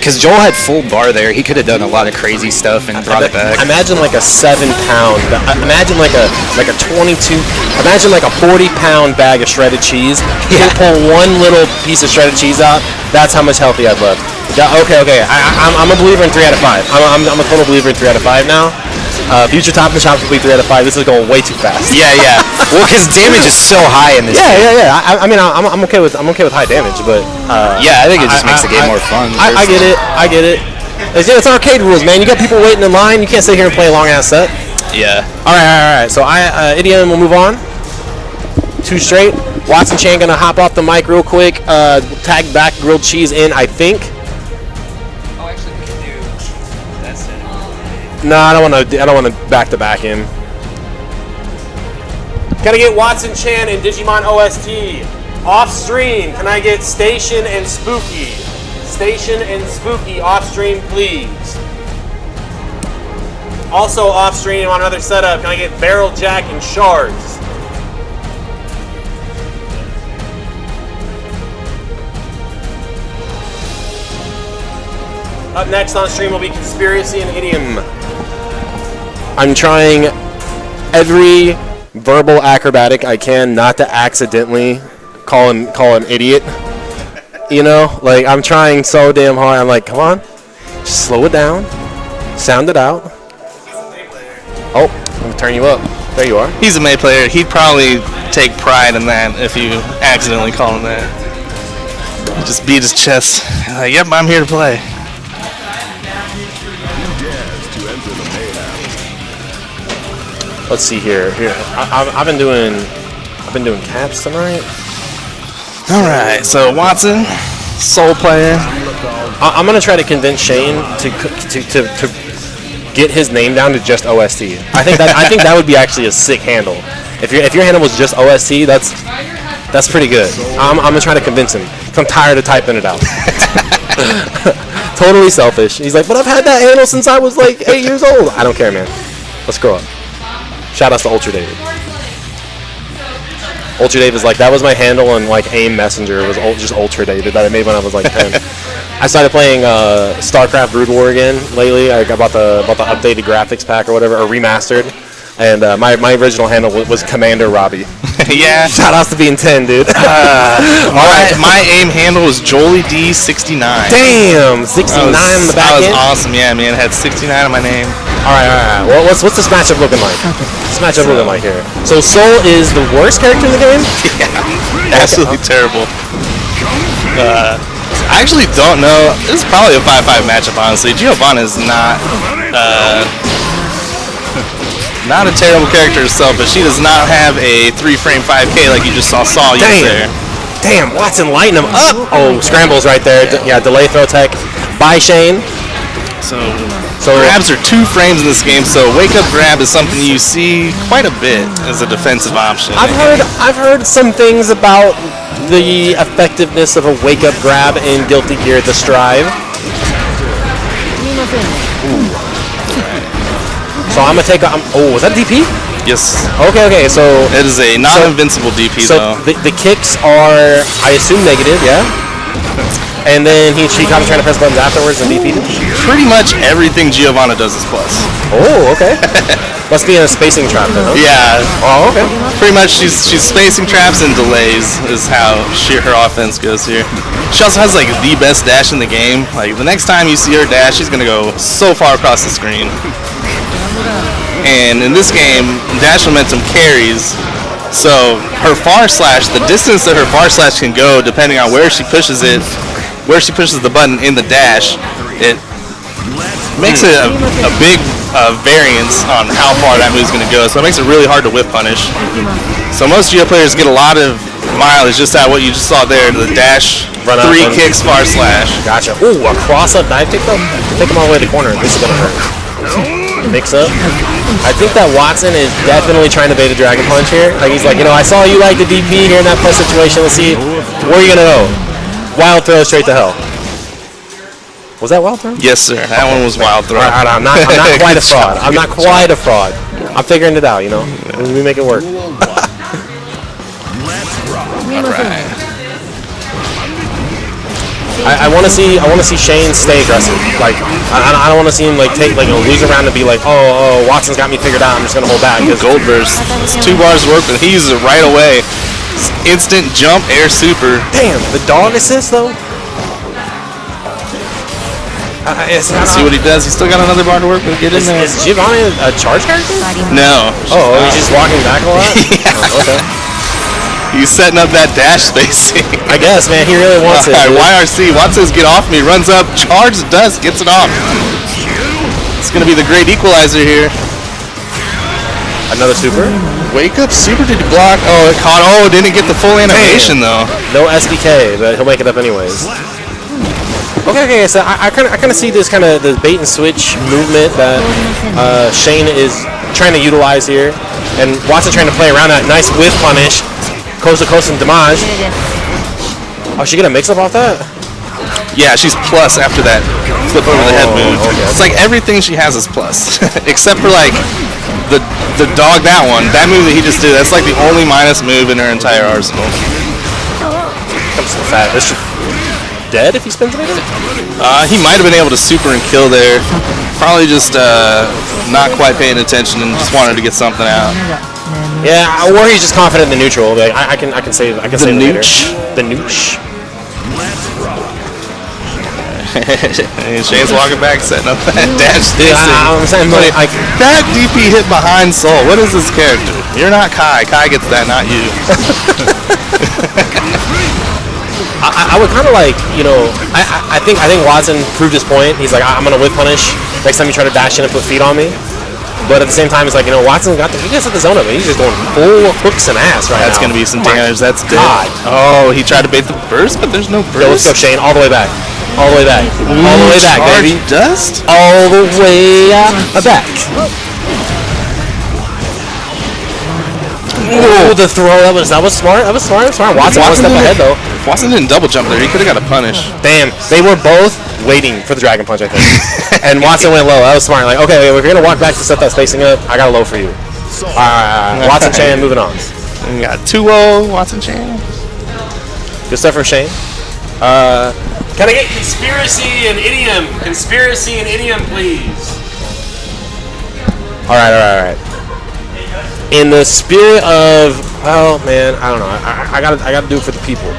because Joel had full bar there, he could have done a lot of crazy stuff and brought it back. Imagine like a 7-pound. Imagine like a 22. Imagine like a 40-pound bag of shredded cheese. Yeah. You pull one little piece of shredded cheese out. That's how much health he had left. Yeah. Okay. I'm a believer in 3 out of 5. I'm a total believer in 3 out of 5 now. Future top in the shop complete 3 out of 5. This is going way too fast. Yeah. Well, because damage is so high in this. Yeah. I mean, I'm okay with high damage, but yeah, I think it just makes the game more fun. I get it. It's arcade rules, man. You got people waiting in line. You can't sit here and play a long ass set. Yeah. All right. So Idiom will move on. 2 straight. Watson Chan gonna hop off the mic real quick. Tag back grilled cheese in, I think. Oh, actually, we can do that set. No, I don't want to back to back him. Gotta get Watson Chan and Digimon OST. Off stream, can I get Station and Spooky? Station and Spooky off stream, please. Also off stream on another setup, can I get Barrel Jack and Shards? Up next on stream will be Conspiracy and Idiom. I'm trying every verbal acrobatic I can not to accidentally call him idiot. Like I'm trying so damn hard. I'm like, come on, just slow it down, sound it out. Oh, I'm gonna turn you up. There you are. He's a Mei player. He'd probably take pride in that if you accidentally call him that. Just beat his chest. Like, yep, I'm here to play. Let's see here. I've been doing caps tonight. All right, so Watson, soul player. I'm gonna try to convince Shane to get his name down to just OST. I think that would be actually a sick handle. If your handle was just OST, that's pretty good. I'm gonna try to convince him. I'm tired of typing it out. Totally selfish. He's like, but I've had that handle since I was like 8 years old. I don't care, man. Let's grow up. Shout outs to Ultra David. Ultra David is like, that was my handle on like AIM Messenger. It was just Ultra David that I made when I was like 10. I started playing StarCraft Brood War again lately. I bought the updated graphics pack or whatever, or remastered. And my original handle was Commander Robbie. Yeah. Shout outs to being 10, dude. All right. My AIM handle was Jolie D69. Damn, 69 on the back That was end. awesome, yeah, man. It had 69 on my name. All right. Well, what's this matchup looking like? What's this matchup looking like here? So Soul is the worst character in the game? Yeah, absolutely terrible. I actually don't know. This is probably a 5-5 matchup, honestly. Giovanna is not a terrible character herself, but she does not have a 3-frame 5K like you just saw Saul use there. Damn, Watson lighting him up. Oh, scrambles right there. Yeah, delay throw tech by Shane. So grabs are 2 frames in this game, so wake up grab is something you see quite a bit as a defensive option. I've heard some things about the effectiveness of a wake up grab in Guilty Gear The Strive. Ooh. So I'm gonna take a. Was that DP? Yes. Okay. So it is a non-invincible DP though. So the kicks are, I assume, negative. Yeah. And then she kind of trying to press buttons afterwards and DP. Pretty much everything Giovanna does is plus. Oh, okay. Must be in a spacing trap then, huh? Yeah. Oh, okay. Pretty much she's spacing traps and delays is how her offense goes here. She also has like the best dash in the game. Like the next time you see her dash, she's gonna go so far across the screen. And in this game, dash momentum carries. So her far slash, the distance that her far slash can go, depending on where she pushes it, where she pushes the button in the dash, it makes it a big variance on how far that move is going to go. So it makes it really hard to whip punish. So most GO players get a lot of mileage just at what you just saw there, the dash, Run 3 up, kicks, far slash. Gotcha. Ooh, a cross-up dive kick though? Take him all the way to the corner. This is going to hurt. Mix up. I think that Watson is definitely trying to bait a Dragon Punch here. Like he's like, I saw you like the DP here in that plus situation. Let's see, where are you going to go? Wild throw straight to hell. Was that wild throw? Yes, sir. That one was wild throw. I'm not quite a fraud. I'm not quite a fraud. I'm figuring it out, We make it work. Alright. I want to see Shane stay aggressive. Like I don't want to see him lose a round and be like, oh, Watson's got me figured out. I'm just gonna hold back. Gold burst. It's 2 bars of work, but he uses it right away. Instant jump air super. Damn, the dog assist though. See what he does. He's still got another bar to work with. Get in there. Is Giovanni a charge character? No. Oh, he's just walking back a lot. Yeah. Oh, okay. He's setting up that dash spacing. I guess, man, he really wants it. Alright, YRC. Watson says get off me. Runs up. Charge does. Gets it off. It's going to be the great equalizer here. Another super. Wake up super. Did he block? Oh, it caught. Oh, didn't get the full animation though. No SBK, but he'll make it up anyways. Okay. So I kind of see this kind of the bait and switch movement that Shane is trying to utilize here, and Watson trying to play around that nice whiff punish. Coast to coast and damage. Oh, she get a mix up off that? Yeah, she's plus after that flip over the head move. Okay. It's like everything she has is plus, except for like the dog that one. That move that he just did. That's like the only minus move in her entire arsenal. Comes so fat. This should dead if he spins it again? He might have been able to super and kill there. Probably just not quite paying attention and just wanted to get something out. Yeah, or he's just confident in the neutral. Like, I can save The later. nooch. The nooch. And Shane's walking back, setting up that dash. Dude, I'm saying, like, that DP hit behind Soul. What is this character? You're not Kai. Kai gets that, not you. I would kind of like, I think Watson proved his point. He's like, I'm gonna whip punish next time you try to dash in and put feet on me. But at the same time, it's like, Watson he just set the zone up, and he's just going full hooks and ass right That's now. going to be some damage. That's dead. God. Oh, he tried to bait the burst, but there's no burst. Yo, let's go, Shane. All the way back. All the way back. All the way back, baby. Dust? All the way back. Ooh, the throw. That was smart. That was smart. Watson one step ahead, though. If Watson didn't double jump there, he could have got a punish. Damn. They were both waiting for the Dragon Punch, I think. And Watson went low. That was smart. Like, okay, we're going to walk back to set that spacing up. I got a low for you. Watson Chan, moving on. We got 2-0, Watson Chan. Good stuff for Shane. Can I get conspiracy and idiom? Conspiracy and idiom, please. All right. In the spirit of, well, man, I don't know. I gotta do it for the people.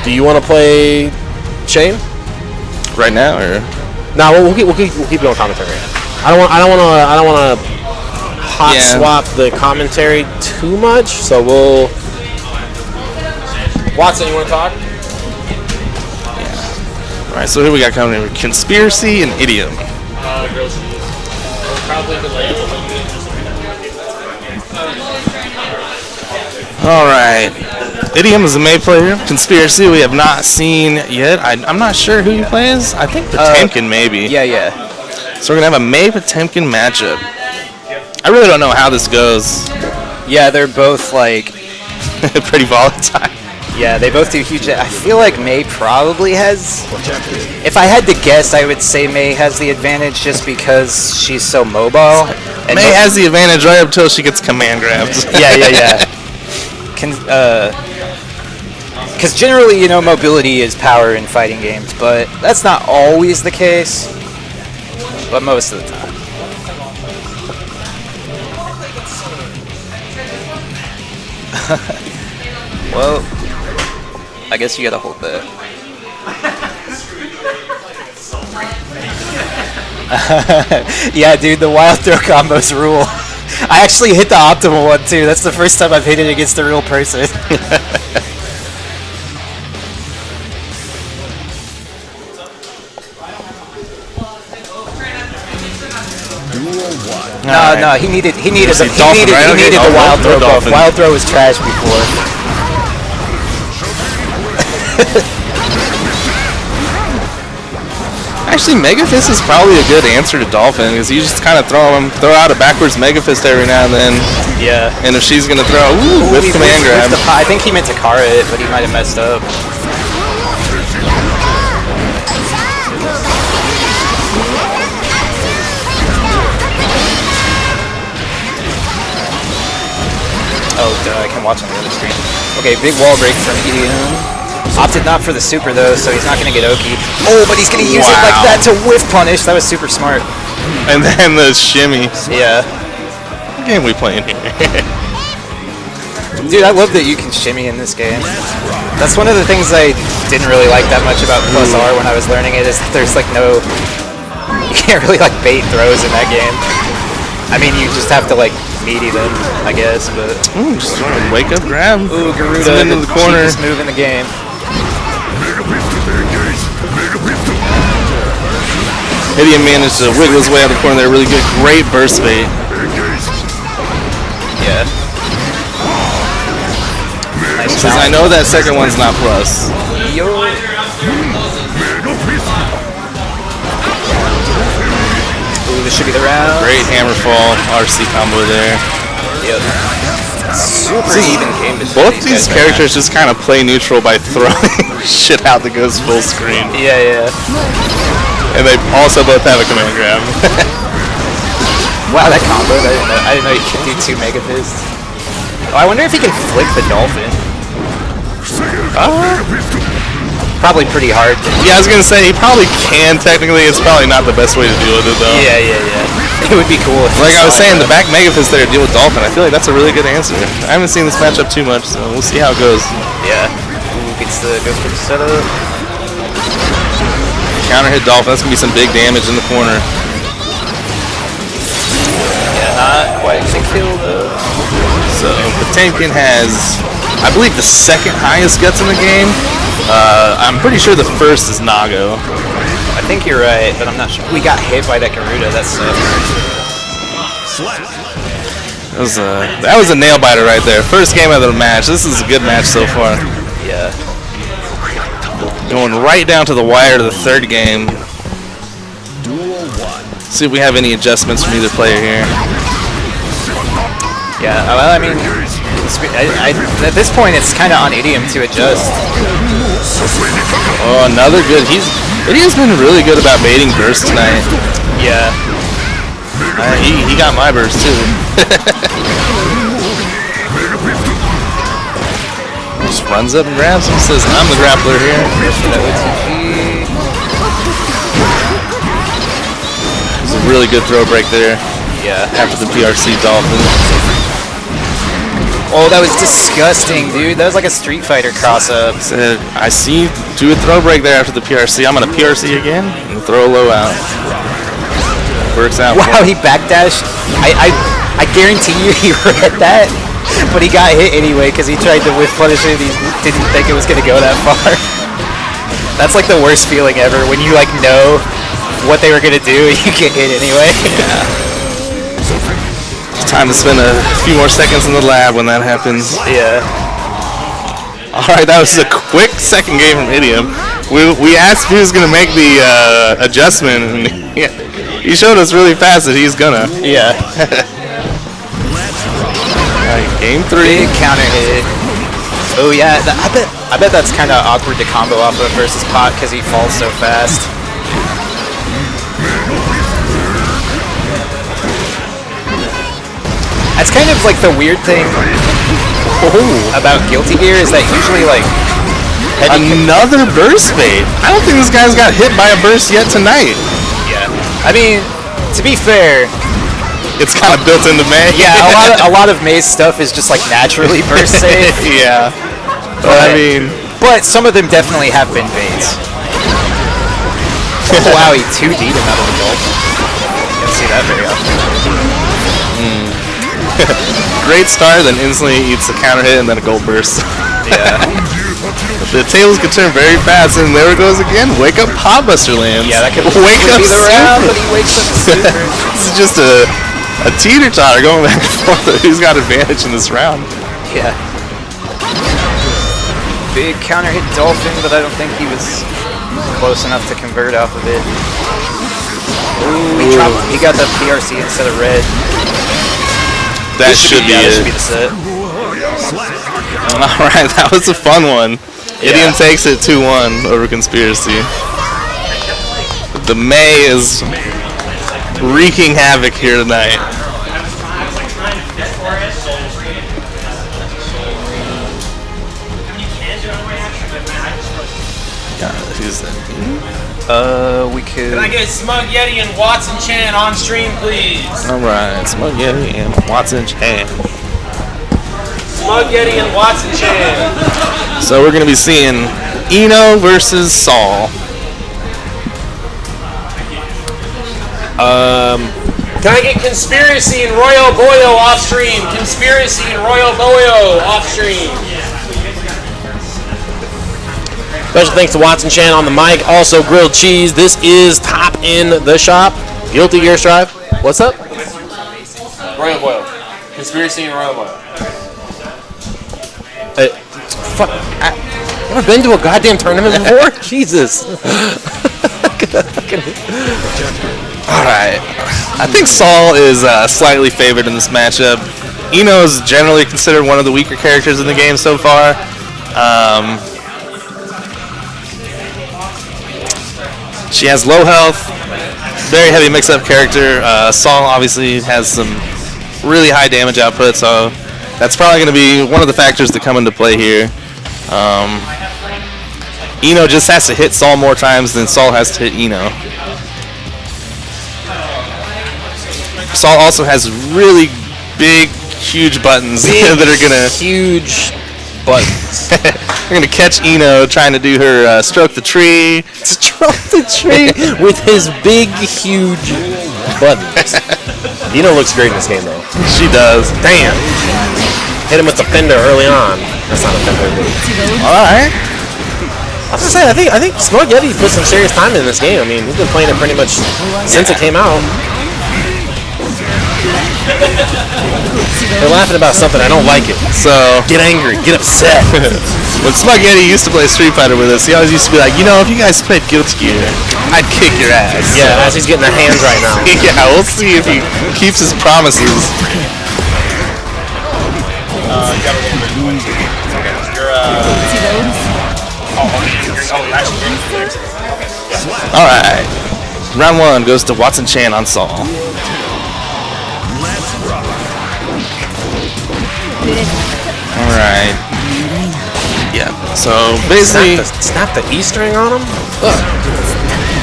Do you want to play Shane right now, or no? We'll keep going commentary. I don't want to hot swap the commentary too much. So we'll. Watson, you want to talk? All right, so here we got coming in conspiracy and idiom. All right, idiom is a May player. Conspiracy we have not seen yet. I'm not sure who he plays. I think Potemkin maybe. Yeah. So we're gonna have a May Potemkin matchup. I really don't know how this goes. Yeah, they're both like pretty volatile. Yeah, they both do huge. I feel like May probably has. If I had to guess, I would say May has the advantage just because she's so mobile. And May has the advantage right up until she gets command grabs. Yeah. Because generally, mobility is power in fighting games, but that's not always the case. But most of the time. Well, I guess you gotta hold that. Yeah, dude, the wild throw combos rule. I actually hit the optimal one too. That's the first time I've hit it against a real person. No, he needed the wild throw buff. Wild throw was trash before. Actually, Mega Fist is probably a good answer to Dolphin because you just kind of throw out a backwards Mega Fist every now and then. Yeah. And if she's gonna throw, with command grab. I think he meant to Kara it, but he might have messed up. Oh, duh, I can watch on the other screen. Okay, big wall break from Idiom. Opted not for the super though, so he's not going to get Oki. Oh, but he's going to use it like that to whiff punish. That was super smart. And then the shimmy. Yeah. What game we playing here? Dude, I love that you can shimmy in this game. That's one of the things I didn't really like that much about Plus R when I was learning it, is that there's like no... You can't really like bait throws in that game. I mean, you just have to like meaty them, I guess, but... Just wake up grab. Ooh, Garuda, into the corner. Cheapest move in the game. Idiom managed to wiggle his way out of the corner there. Really good. Great burst bait. Yeah. Nice Since I know that second one's not plus. Yo. Ooh, this should be the round. Great hammer fall RC combo there. Yep. Super even game between both these characters just kind of play neutral by throwing shit out that goes full screen. Yeah. And they also both have a command grab. Wow, that combo! I didn't know you could do 2 Mega Fists. Oh, I wonder if he can flick the dolphin. Probably pretty hard. Yeah, I was gonna say he probably can. Technically, it's probably not the best way to deal with it though. Yeah. It would be cool. If like I was saying, the back Mega Fist there to deal with Dolphin. I feel like that's a really good answer. I haven't seen this matchup too much, so we'll see how it goes. Yeah. Ooh, goes for the setup. Counter hit Dolphin. That's gonna be some big damage in the corner. Yeah, not quite gonna kill though. So Potemkin has I believe the second highest guts in the game. I'm pretty sure the first is Nago. I think you're right, but I'm not sure. We got hit by that Garuda. That sucks. That was a nail biter right there. First game of the match. This is a good match so far. Yeah. Going right down to the wire to the third game. See if we have any adjustments from either player here. Yeah, well, I mean, at this point, it's kind of on Idiom to adjust. Oh, another good. Idiom's been really good about baiting burst tonight. Yeah. He got my burst too. Just runs up and grabs him. Says, "I'm the grappler here." It's a really good throw break there. Yeah. After the PRC Dolphin. Oh, that was disgusting, dude. That was like a Street Fighter cross-up. Said, "I see. Do a throw break there after the PRC. I'm gonna PRC again and throw a low out." Works out. Wow, he backdashed. I guarantee you he read that, but he got hit anyway because he tried to whiff punish it. He didn't think it was gonna go that far. That's like the worst feeling ever when you like know what they were gonna do and you get hit anyway. Yeah. Time to spend a few more seconds in the lab when that happens. Yeah. Alright, that was a quick second game from Idiom. We asked if he was going to make the adjustment, and he showed us really fast that he's gonna. Yeah. Alright, game 3. Big counter hit. Oh yeah, I bet that's kind of awkward to combo off of versus Pot because he falls so fast. That's kind of like the weird thing about Guilty Gear is that usually like another burst bait. I don't think this guy's got hit by a burst yet tonight. Yeah. I mean, to be fair, it's kind of built into May. Yeah, a lot of May's stuff is just like naturally burst safe. Yeah. But I mean, but some of them definitely have been baits. Oh, wow, he 2D'd him out of the goal. Didn't see that very often. Great start, then instantly eats a counter hit and then a gold burst. Yeah. The tables could turn very fast, and there it goes again. Wake up, Potbuster lands. Yeah, that could wake up be the round, super. but he wakes up super. This is just a teeter-totter going back and forth. Who's got advantage in this round? Yeah. Big counter hit Dolphin, but I don't think he was close enough to convert off of it. Ooh, he got the PRC instead of red. That should be it. That should be the set. Alright, that was a fun one. Yeah. Idiom takes it 2-1 over Conspiracy. The May is wreaking havoc here tonight. Who's that? We could. Can I get Smug Yeti and Watson Chan on stream, please? Alright, Smug Yeti and Watson Chan. Smug Yeti and Watson Chan. So we're going to be seeing Eno versus Saul. Can I get Conspiracy and Royal Boyo off stream? Conspiracy and Royal Boyo off stream. Special thanks to Watson Chan on the mic. Also, grilled cheese. This is top in the shop. Guilty Gear Strive. What's up? Royal Boil. Conspiracy and Royal Boil. Fuck. I've never been to a goddamn tournament before? Jesus. Alright. I think Saul is slightly favored in this matchup. Eno is generally considered one of the weaker characters in the game so far. She has low health, very heavy mix-up character. Saul obviously has some really high damage output, so that's probably going to be one of the factors that come into play here. Eno just has to hit Saul more times than Saul has to hit Eno. Saul also has really big, huge buttons that are going to... Huge buttons. We're going to catch Eno trying to do her stroke the tree. Stroke the tree with his big, huge buttons. Eno looks great in this game, though. She does. Damn. Hit him with the fender early on. That's not a fender. All right. I was gonna say, I think Spaghetti put some serious time in this game. I mean, he's been playing it pretty much since it came out. They're laughing about something. I don't like it. So Get angry. Get upset. when Spaghetti used to play Street Fighter with us, he always used to be like, you know, if you guys played Guilty Gear, I'd kick your ass. Yeah, as he's getting the hands right now. Yeah, we'll see if he keeps his promises. All right. Round 1 goes to Watson Chan on Saul. All right. Yeah. So basically, Snap the E string on him?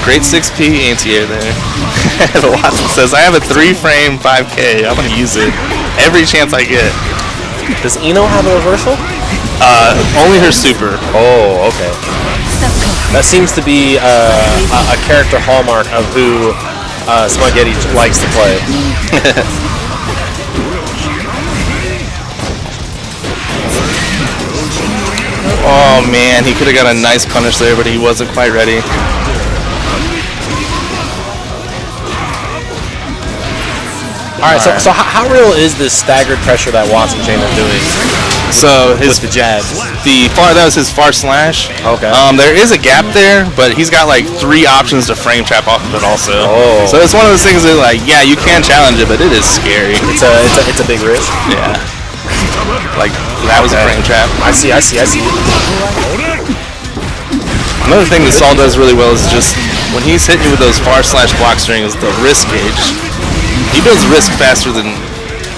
great 6P anti-air there. Watson says, I have a 3-frame 5K. I'm going to use it every chance I get. Does Eno have a reversal? Only her super. Oh, okay. That seems to be a character hallmark of who Spaghetti likes to play. Oh man, he could have got a nice punish there, but he wasn't quite ready. Alright, so how real is this staggered pressure that Watson Chain is doing So his with the jabs? that was his far slash. Okay. There is a gap there, but he's got like 3 options to frame trap off of it also. Oh. So it's one of those things that like, yeah, you can challenge it, but it is scary. It's a big risk. Yeah. Like that was a frame trap. I see. Another thing that Saul does really well is just when he's hitting you with those far slash block strings, the risk gauge. He builds risk faster than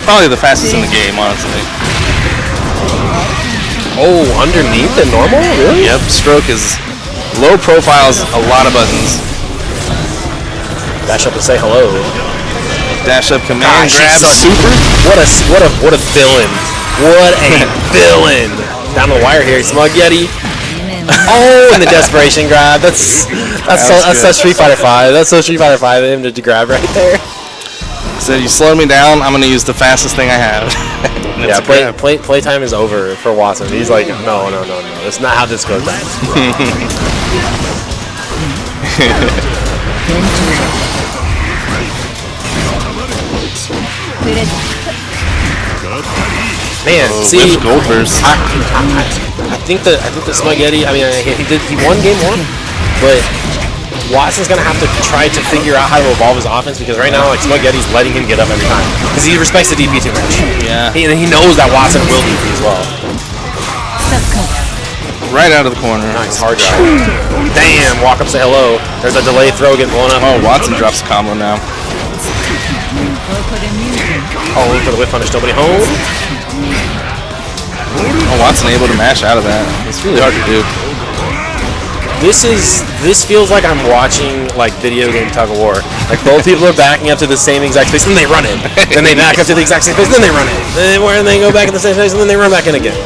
probably the fastest in the game, honestly. Oh, underneath the normal? Really? Yep, stroke is low profiles, a lot of buttons. Dash up and say hello. Dash up command, Gosh, grab, he's super. What a villain. What a villain. Down the wire here, Spaghetti. Oh, and the desperation grab. That's so Street Fighter 5. That's so Street Fighter 5 of him to grab right there. Said you slowed me down, I'm gonna use the fastest thing I have. Yeah, playtime is over for Watson. He's like, no. That's not how this goes down. Man, see, Gold burst. I think that Spaghetti. I mean, he won game 1, but Watson's gonna have to try to figure out how to evolve his offense because right now, like Spaghetti's letting him get up every time because he respects the DP too much. Yeah. He knows that Watson will DP as well. Right out of the corner. Nice hard drive. Damn, walk up, say hello. There's a delay throw getting blown up. Oh, Watson drops a combo now. Oh, for the whip punish, nobody home. Oh, Watson able to mash out of that. It's really hard to do. This feels like I'm watching like video game tug of war. Like both people are backing up to the same exact space, then they run in. Then they back up to the exact same space, then they run in. Then they go back in the same space, and then they run back in again.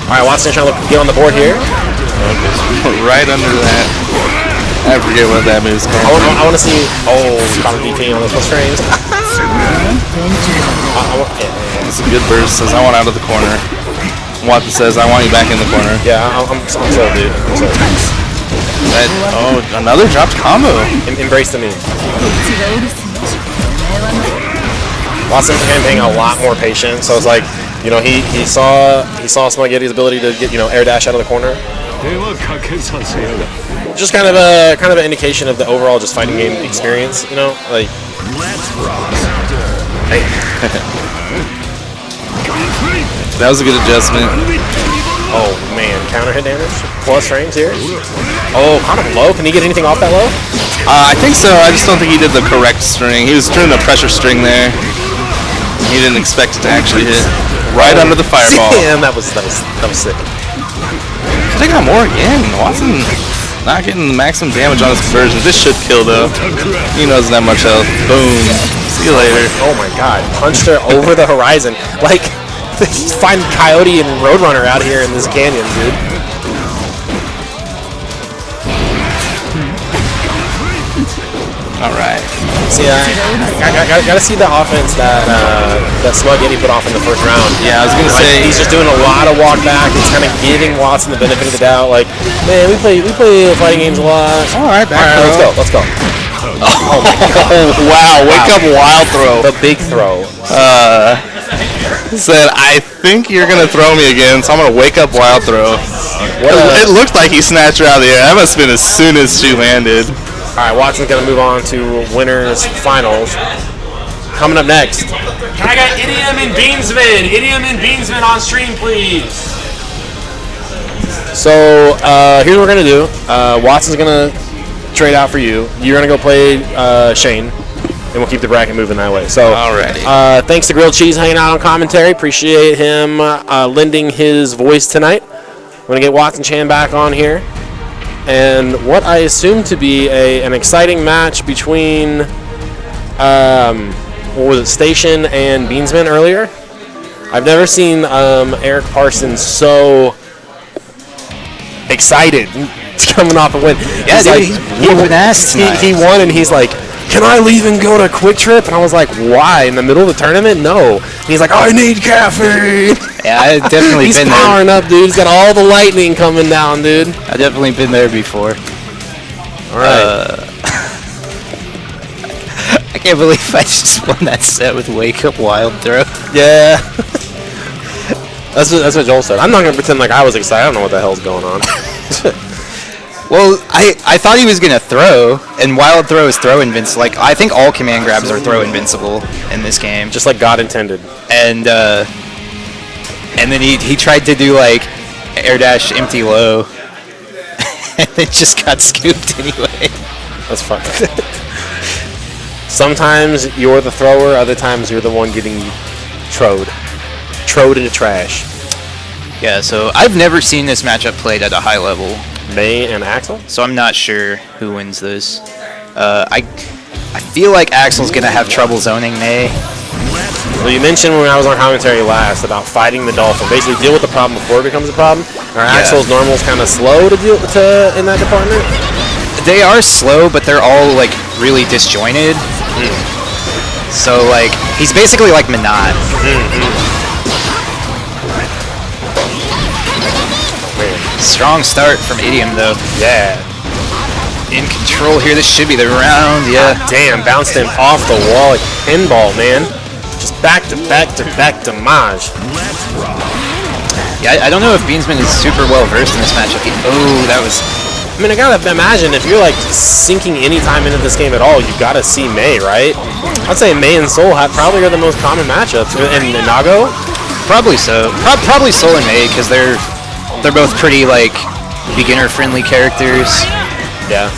All right, Watson trying to get on the board here. Right under that. I forget what that move's called. I want to see. Oh, caught him DPing on those plus frames. It's a good burst. Says I want out of the corner. Watson says I want you back in the corner. Yeah, I'm sold, dude. I'm sold. Another dropped combo. Embrace the meme. Watson's paying a lot more patience, so it's like, you know, he saw Spaghetti's ability to get, you know, air dash out of the corner. Just kind of an indication of the overall just fighting game experience, you know, like. Hey. That was a good adjustment. Oh man, counter hit damage plus frames here. Oh, kind of low. Can he get anything off that low? I think so. I just don't think he did the correct string. He was doing a pressure string there. He didn't expect it to actually hit right under the fireball. Damn, that was sick. They got more again. Watson not getting the maximum damage on his conversion. This should kill though. He doesn't have much health. Boom. See you later. Oh my god, punched her over the horizon. Like, find Coyote and Roadrunner out here in this canyon, dude. All right. See, I gotta see the offense that Smug Eddie put off in the first round. Yeah, I was gonna say He's just doing a lot of walk back. He's kind of giving Watson the benefit of the doubt. Like, man, we play fighting games a lot. All right, Let's go. Oh my God! Wow! Wake up, wild throw. The big throw. Said, I think you're gonna throw me again, so I'm gonna wake up, wild throw. It looked like he snatched her out of the air. That must have been as soon as she landed. All right, Watson's gonna move on to winners finals. Coming up next. Can I get Idiom and Beansman? Idiom and Beansman on stream, please. So here's what we're gonna do. Watson's gonna trade out for you. You're gonna go play Shane, and we'll keep the bracket moving that way. So, alrighty. Thanks to Grilled Cheese hanging out on commentary. Appreciate him lending his voice tonight. We're gonna get Watson Chan back on here, and what I assume to be an exciting match between what was it, Station and Beansman earlier. I've never seen Eric Parsons so excited coming off a win. Yeah, he's dude, like, he's whooping ass tonight. he won, and he's like, can I leave and go to Quick Trip? And I was like, why? In the middle of the tournament? No. And he's like, I need caffeine. Yeah, I've definitely He's been there. powering up, dude. He's got all the lightning coming down, dude. I've definitely been there before. All right. I can't believe I just won that set with Wake Up Wild Throw. Yeah. That's what Joel said. I'm not going to pretend like I was excited. I don't know what the hell's going on. Well, I thought he was going to throw, and Wild Throw is throw invincible. Like, I think all command grabs are throw invincible in this game. Just like God intended. And then he tried to do, like, air dash empty low, and it just got scooped anyway. That's fine. Sometimes you're the thrower, other times you're the one getting trode into trash. Yeah, so I've never seen this matchup played at a high level. May and Axel? So I'm not sure who wins this. I feel like Axel's going to have trouble zoning May. Well, you mentioned when I was on commentary last about fighting the Dolphin. Basically deal with the problem before it becomes a problem. Are Axel's normals kind of slow to deal in that department? They are slow, but they're all, like, really disjointed. So, like, he's basically like Minot. Strong start from Idiom, though. Yeah. In control here. This should be the round. Yeah. Damn, bounced him off the wall like pinball, man. Just back to back to back to Maj. Yeah, I don't know if Beansman is super well versed in this matchup. Oh, that was... I mean, I gotta imagine if you're like sinking any time into this game at all, you gotta see May, right? I'd say May and Soul probably are the most common matchups. And Nago? Probably so. Probably Soul and May, because they're both pretty, like, beginner-friendly characters. Yeah.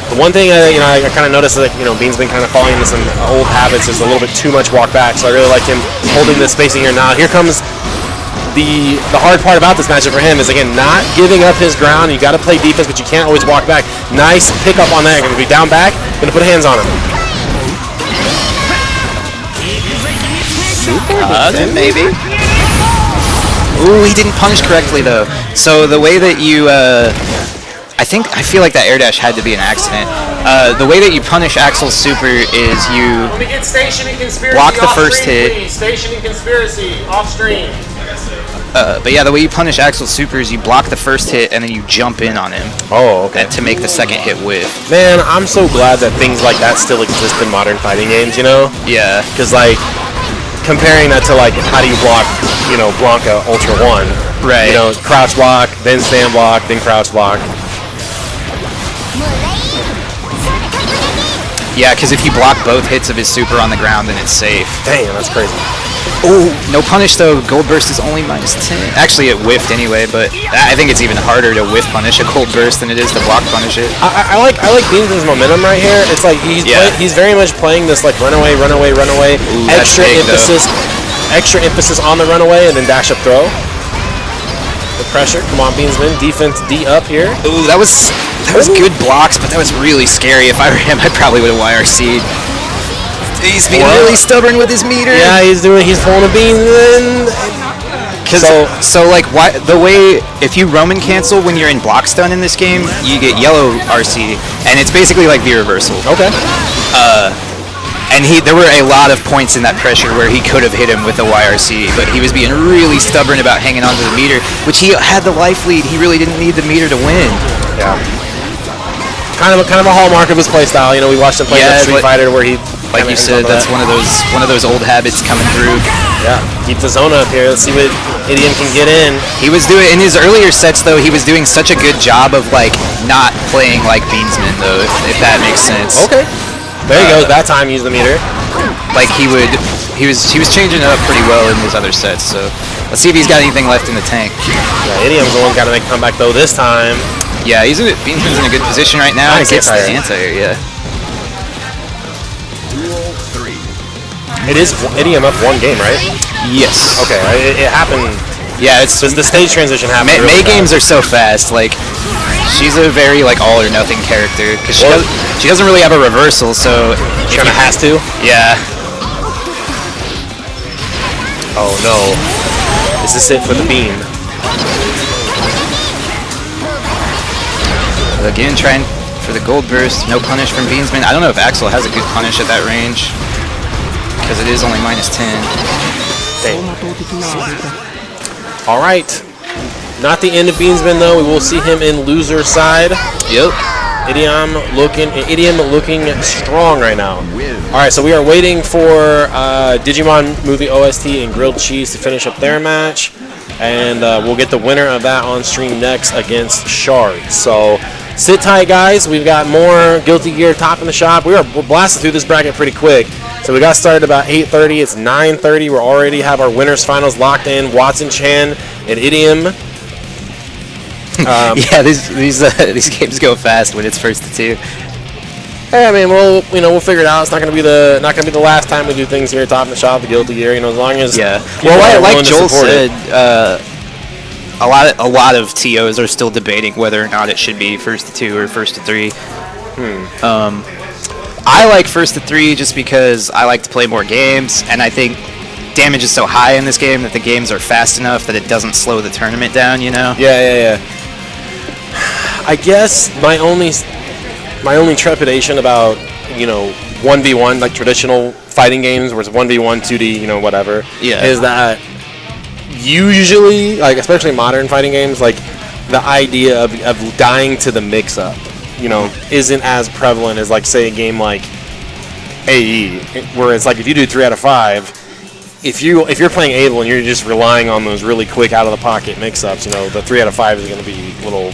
The one thing I kind of noticed is that Bean's been kind of falling into some old habits. There's a little bit too much walk back, so I really like him holding this spacing here. Now here comes the hard part about this matchup for him is again not giving up his ground. You got to play defense, but you can't always walk back. Nice pickup on that. Going to be down back. Going to put hands on him. Maybe. Ooh, he didn't punish correctly though. So the way that you, I feel like that air dash had to be an accident. The way that you punish Axel's super is you Let me get Station and Conspiracy block the off first stream, hit. Please. Station and Conspiracy off stream. But yeah, the way you punish Axel's super is you block the first hit and then you jump in on him. Oh, okay. To make the second hit whiff. Man, I'm so glad that things like that still exist in modern fighting games. Yeah. Because like comparing that to like how do you block, Blanca Ultra 1. Right. Crouch block, then stand block, then crouch block. Yeah, because if you block both hits of his super on the ground, then it's safe. Damn, that's crazy. Oh, no punish though. Gold burst is only -10. Actually, it whiffed anyway, but I think it's even harder to whiff punish a gold burst than it is to block punish it. I like Beansman's momentum right here. It's like he's very much playing this like runaway. Ooh, extra emphasis on the runaway and then dash up throw. The pressure. Come on, Beansman. Defense D up here. Ooh, that was good blocks, but that was really scary. If I were him, I probably would have YRC'd. He's being really stubborn with his meter. Yeah, he's pulling a Beansman. So like why the way if you Roman cancel when you're in block stun in this game, you get yellow RC, and it's basically like V reversal. Okay. And there were a lot of points in that pressure where he could have hit him with a YRC, but he was being really stubborn about hanging on to the meter, which he had the life lead. He really didn't need the meter to win. Yeah. Kind of a hallmark of his playstyle. You know, we watched him play that Street Fighter where he, like you said, that's one of those old habits coming through. Yeah, keep the zone up here. Let's see what Idiom can get in. He was doing in his earlier sets though. He was doing such a good job of like not playing like Beansman though, if that makes sense. Okay. There he goes. That time, use the meter. Like he was changing it up pretty well in his other sets. So let's see if he's got anything left in the tank. Yeah, Idiom's the one got to make a comeback though this time. Yeah, Beansman's in a good position right now. Nice Gets the anti-air. anti-air, yeah. It is Idiom up one game, right? Yes. Okay, it happened. Yeah, it's The stage transition happened. May games are so fast. Like she's a very like all or nothing character because she doesn't really have a reversal. So She kind of has to. yeah. Oh no. This is it for the beam. Again, trying for the gold burst. No punish from Beansman. I don't know if Axel has a good punish at that range because it is only -10. All right. Not the end of Beansman though. We will see him in loser side. Yep. Idiom looking strong right now. All right, so we are waiting for Digimon movie OST and Grilled Cheese to finish up their match, and we'll get the winner of that on stream next against Shard. So sit tight, guys. We've got more Guilty Gear top in the shop. We're blasting through this bracket pretty quick. So we got started about 8:30. It's 9:30. We already have our winners finals locked in. Watson Chan and Idiom. Yeah, these games go fast when it's first to two. Hey, I mean, we'll figure it out. It's not gonna be the last time we do things here at Top in the Shop, the Guilty Gear. You know, as long as people are like willing to Joel support it. said, a lot of TOs are still debating whether or not it should be first to two or first to three. I like first to three just because I like to play more games, and I think damage is so high in this game that the games are fast enough that it doesn't slow the tournament down. You know? Yeah. I guess my only trepidation about 1v1 like traditional fighting games where it's 1v1 2D whatever is that usually like especially modern fighting games like the idea of dying to the mix up isn't as prevalent as like say a game like AE where it's like if you do 3 out of 5 if you're playing Able and you're just relying on those really quick out of the pocket mix ups the 3 out of 5 is going to be a little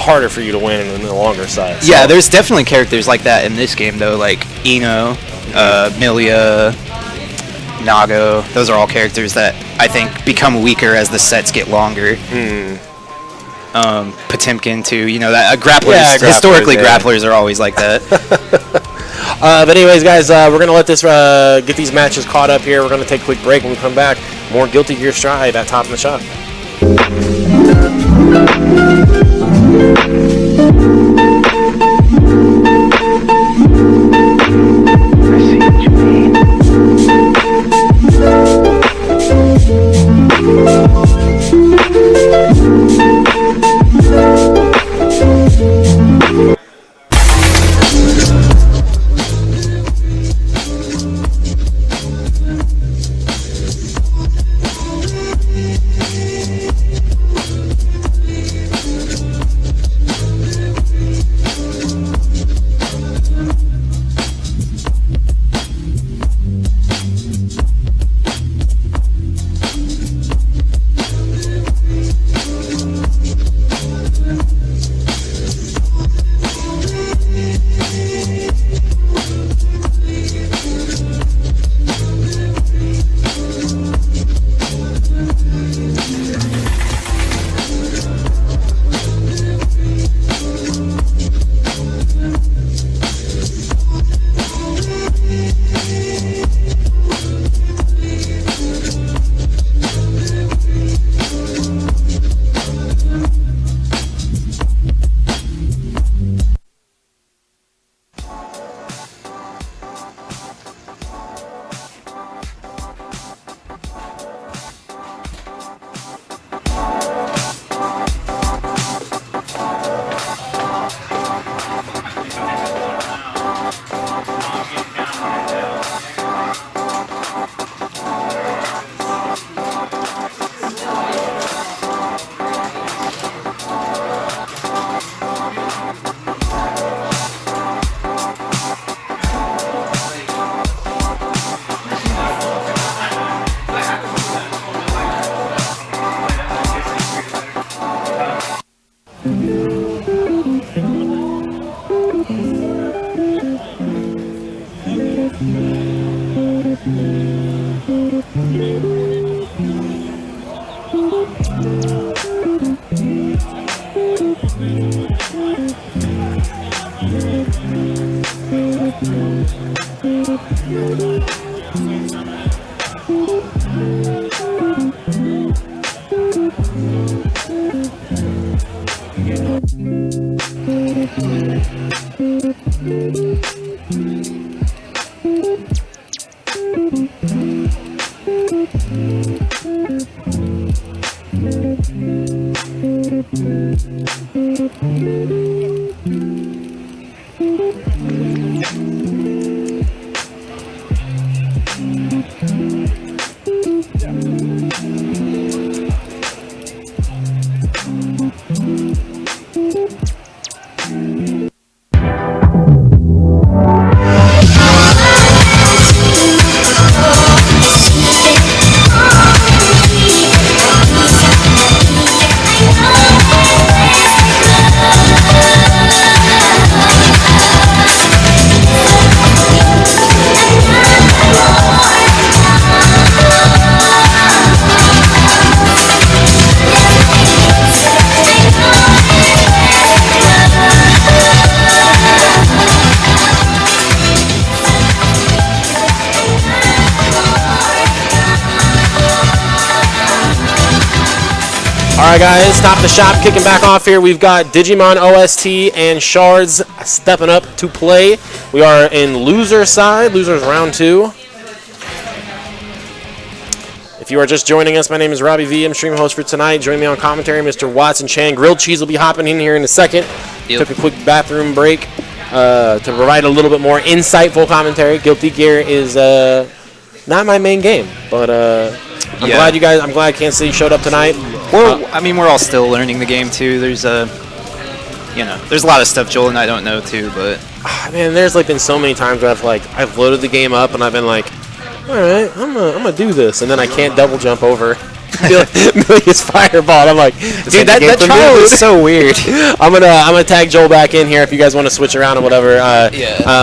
harder for you to win in the longer side. Yeah, there's definitely characters like that in this game, though, like Ino, Milia, Nago. Those are all characters that I think become weaker as the sets get longer. Potemkin, too. That grapplers, historically, grapplers are always like that. But anyways, guys, we're going to let this get these matches caught up here. We're going to take a quick break. When we come back, more Guilty Gear Strive at Top in the Shop. Alright guys, stop the shop, kicking back off here. We've got Digimon OST and Shards stepping up to play. We are in loser side, losers round 2. If you are just joining us, my name is Robbie V. I'm stream host for tonight. Join me on commentary, Mr. Watson Chan. Grilled Cheese will be hopping in here in a second. Yep. Took a quick bathroom break to provide a little bit more insightful commentary. Guilty Gear is not my main game, but I'm glad you guys. I'm glad Kansas City showed up tonight. I mean, we're all still learning the game too. There's there's a lot of stuff Joel and I don't know too, but man, there's like been so many times where I've loaded the game up and I've been like, all right, I'm gonna do this, and then I can't double jump over. Millions fireball. I'm like, dude, that trial is so weird. I'm gonna tag Joel back in here if you guys want to switch around or whatever.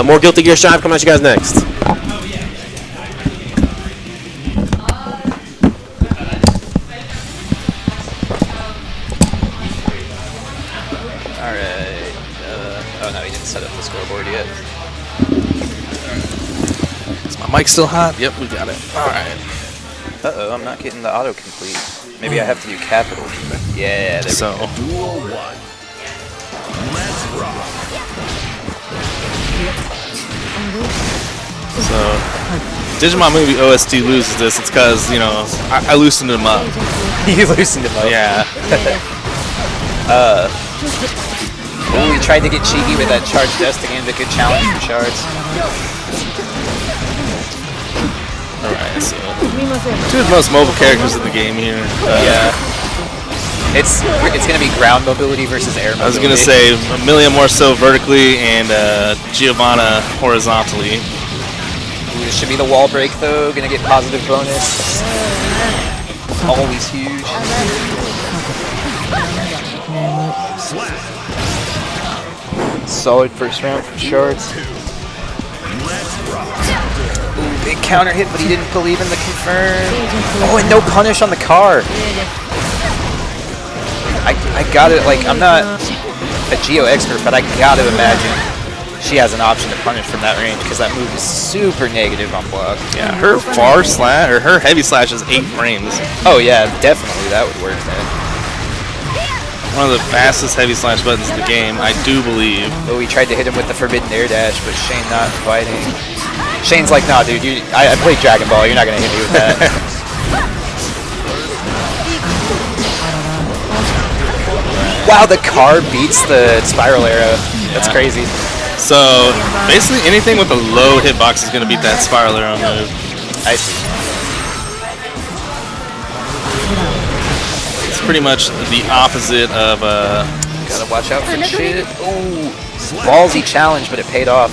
More Guilty Gear Strive coming at you guys next. set up the scoreboard yet. Is my mic still hot? Yep, we got it. All right. Uh-oh, I'm not getting the autocomplete. Maybe I have to do capital. Yeah, there we go. So, Digimon Movie OST loses this. It's because, you know, I loosened him up. You loosened him up? Yeah. Ooh, we tried to get cheeky with that charge dust again, but good challenge for Shards. Alright, so two of the most mobile characters in the game here. Yeah. It's going to be ground mobility versus air mobility. I was going to say Amelia more so vertically and Giovanna horizontally. Ooh, this should be the wall break though. Going to get positive bonus. Always huge. Solid first round from Shards. Ooh, big counter hit, but he didn't believe in the confirm. Oh, and no punish on the car. I got it, like, I'm not a Geo expert, but I got to imagine she has an option to punish from that range because that move is super negative on block. Yeah, her far slash, or her heavy slash is 8 frames. Oh yeah, definitely that would work then. One of the fastest heavy slash buttons in the game, I do believe. Oh, we tried to hit him with the forbidden air dash, but Shane not biting. Shane's like, nah, dude, I played Dragon Ball, you're not going to hit me with that. Wow, the car beats the spiral arrow. That's crazy. So, basically anything with a low hitbox is going to beat that spiral arrow move. I see. It's pretty much the opposite of... Gotta watch out for shit. Ooh, ballsy challenge, but it paid off.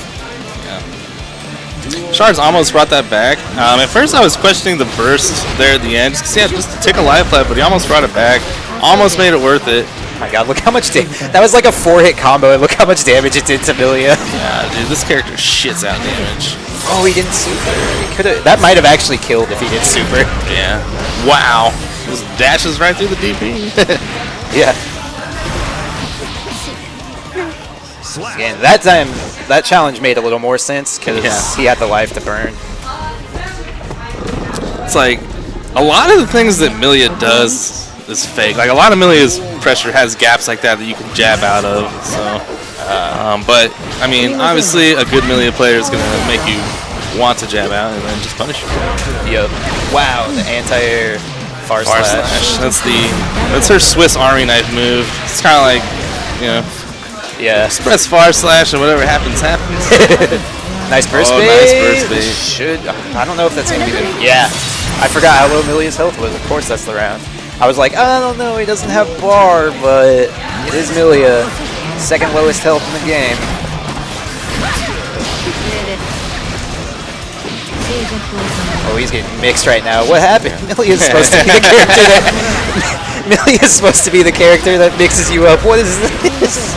Shards almost brought that back. At first I was questioning the burst there at the end. Just a tick of life left, but he almost brought it back. Almost made it worth it. my god, look how much that was like a 4-hit combo, and look how much damage it did to Milia. Yeah, dude, this character shits out damage. Oh, he didn't super. He could've, that might have actually killed if he did super. Yeah. Wow. Just dashes right through the DP. Yeah. Again, that time, that challenge made a little more sense because he had the life to burn. It's like, a lot of the things that Milia does is fake. Like, a lot of Milia's pressure has gaps like that you can jab out of. So, but, I mean, obviously, a good Milia player is going to make you want to jab out and then just punish you. Yep. Wow, the anti-air far slash. That's her Swiss Army knife move. It's kind of like, you know, press far slash and whatever happens, happens. Nice burst bait. Nice burst bait. I don't know if that's going to be the... Yeah. I forgot how low Milia's health was. Of course that's the round. I was like, I don't know, he doesn't have bar, but it is Milia. Second lowest health in the game. Oh, he's getting mixed right now. What happened? Milia's supposed to be the character that... Milia's supposed to be the character that mixes you up. What is this?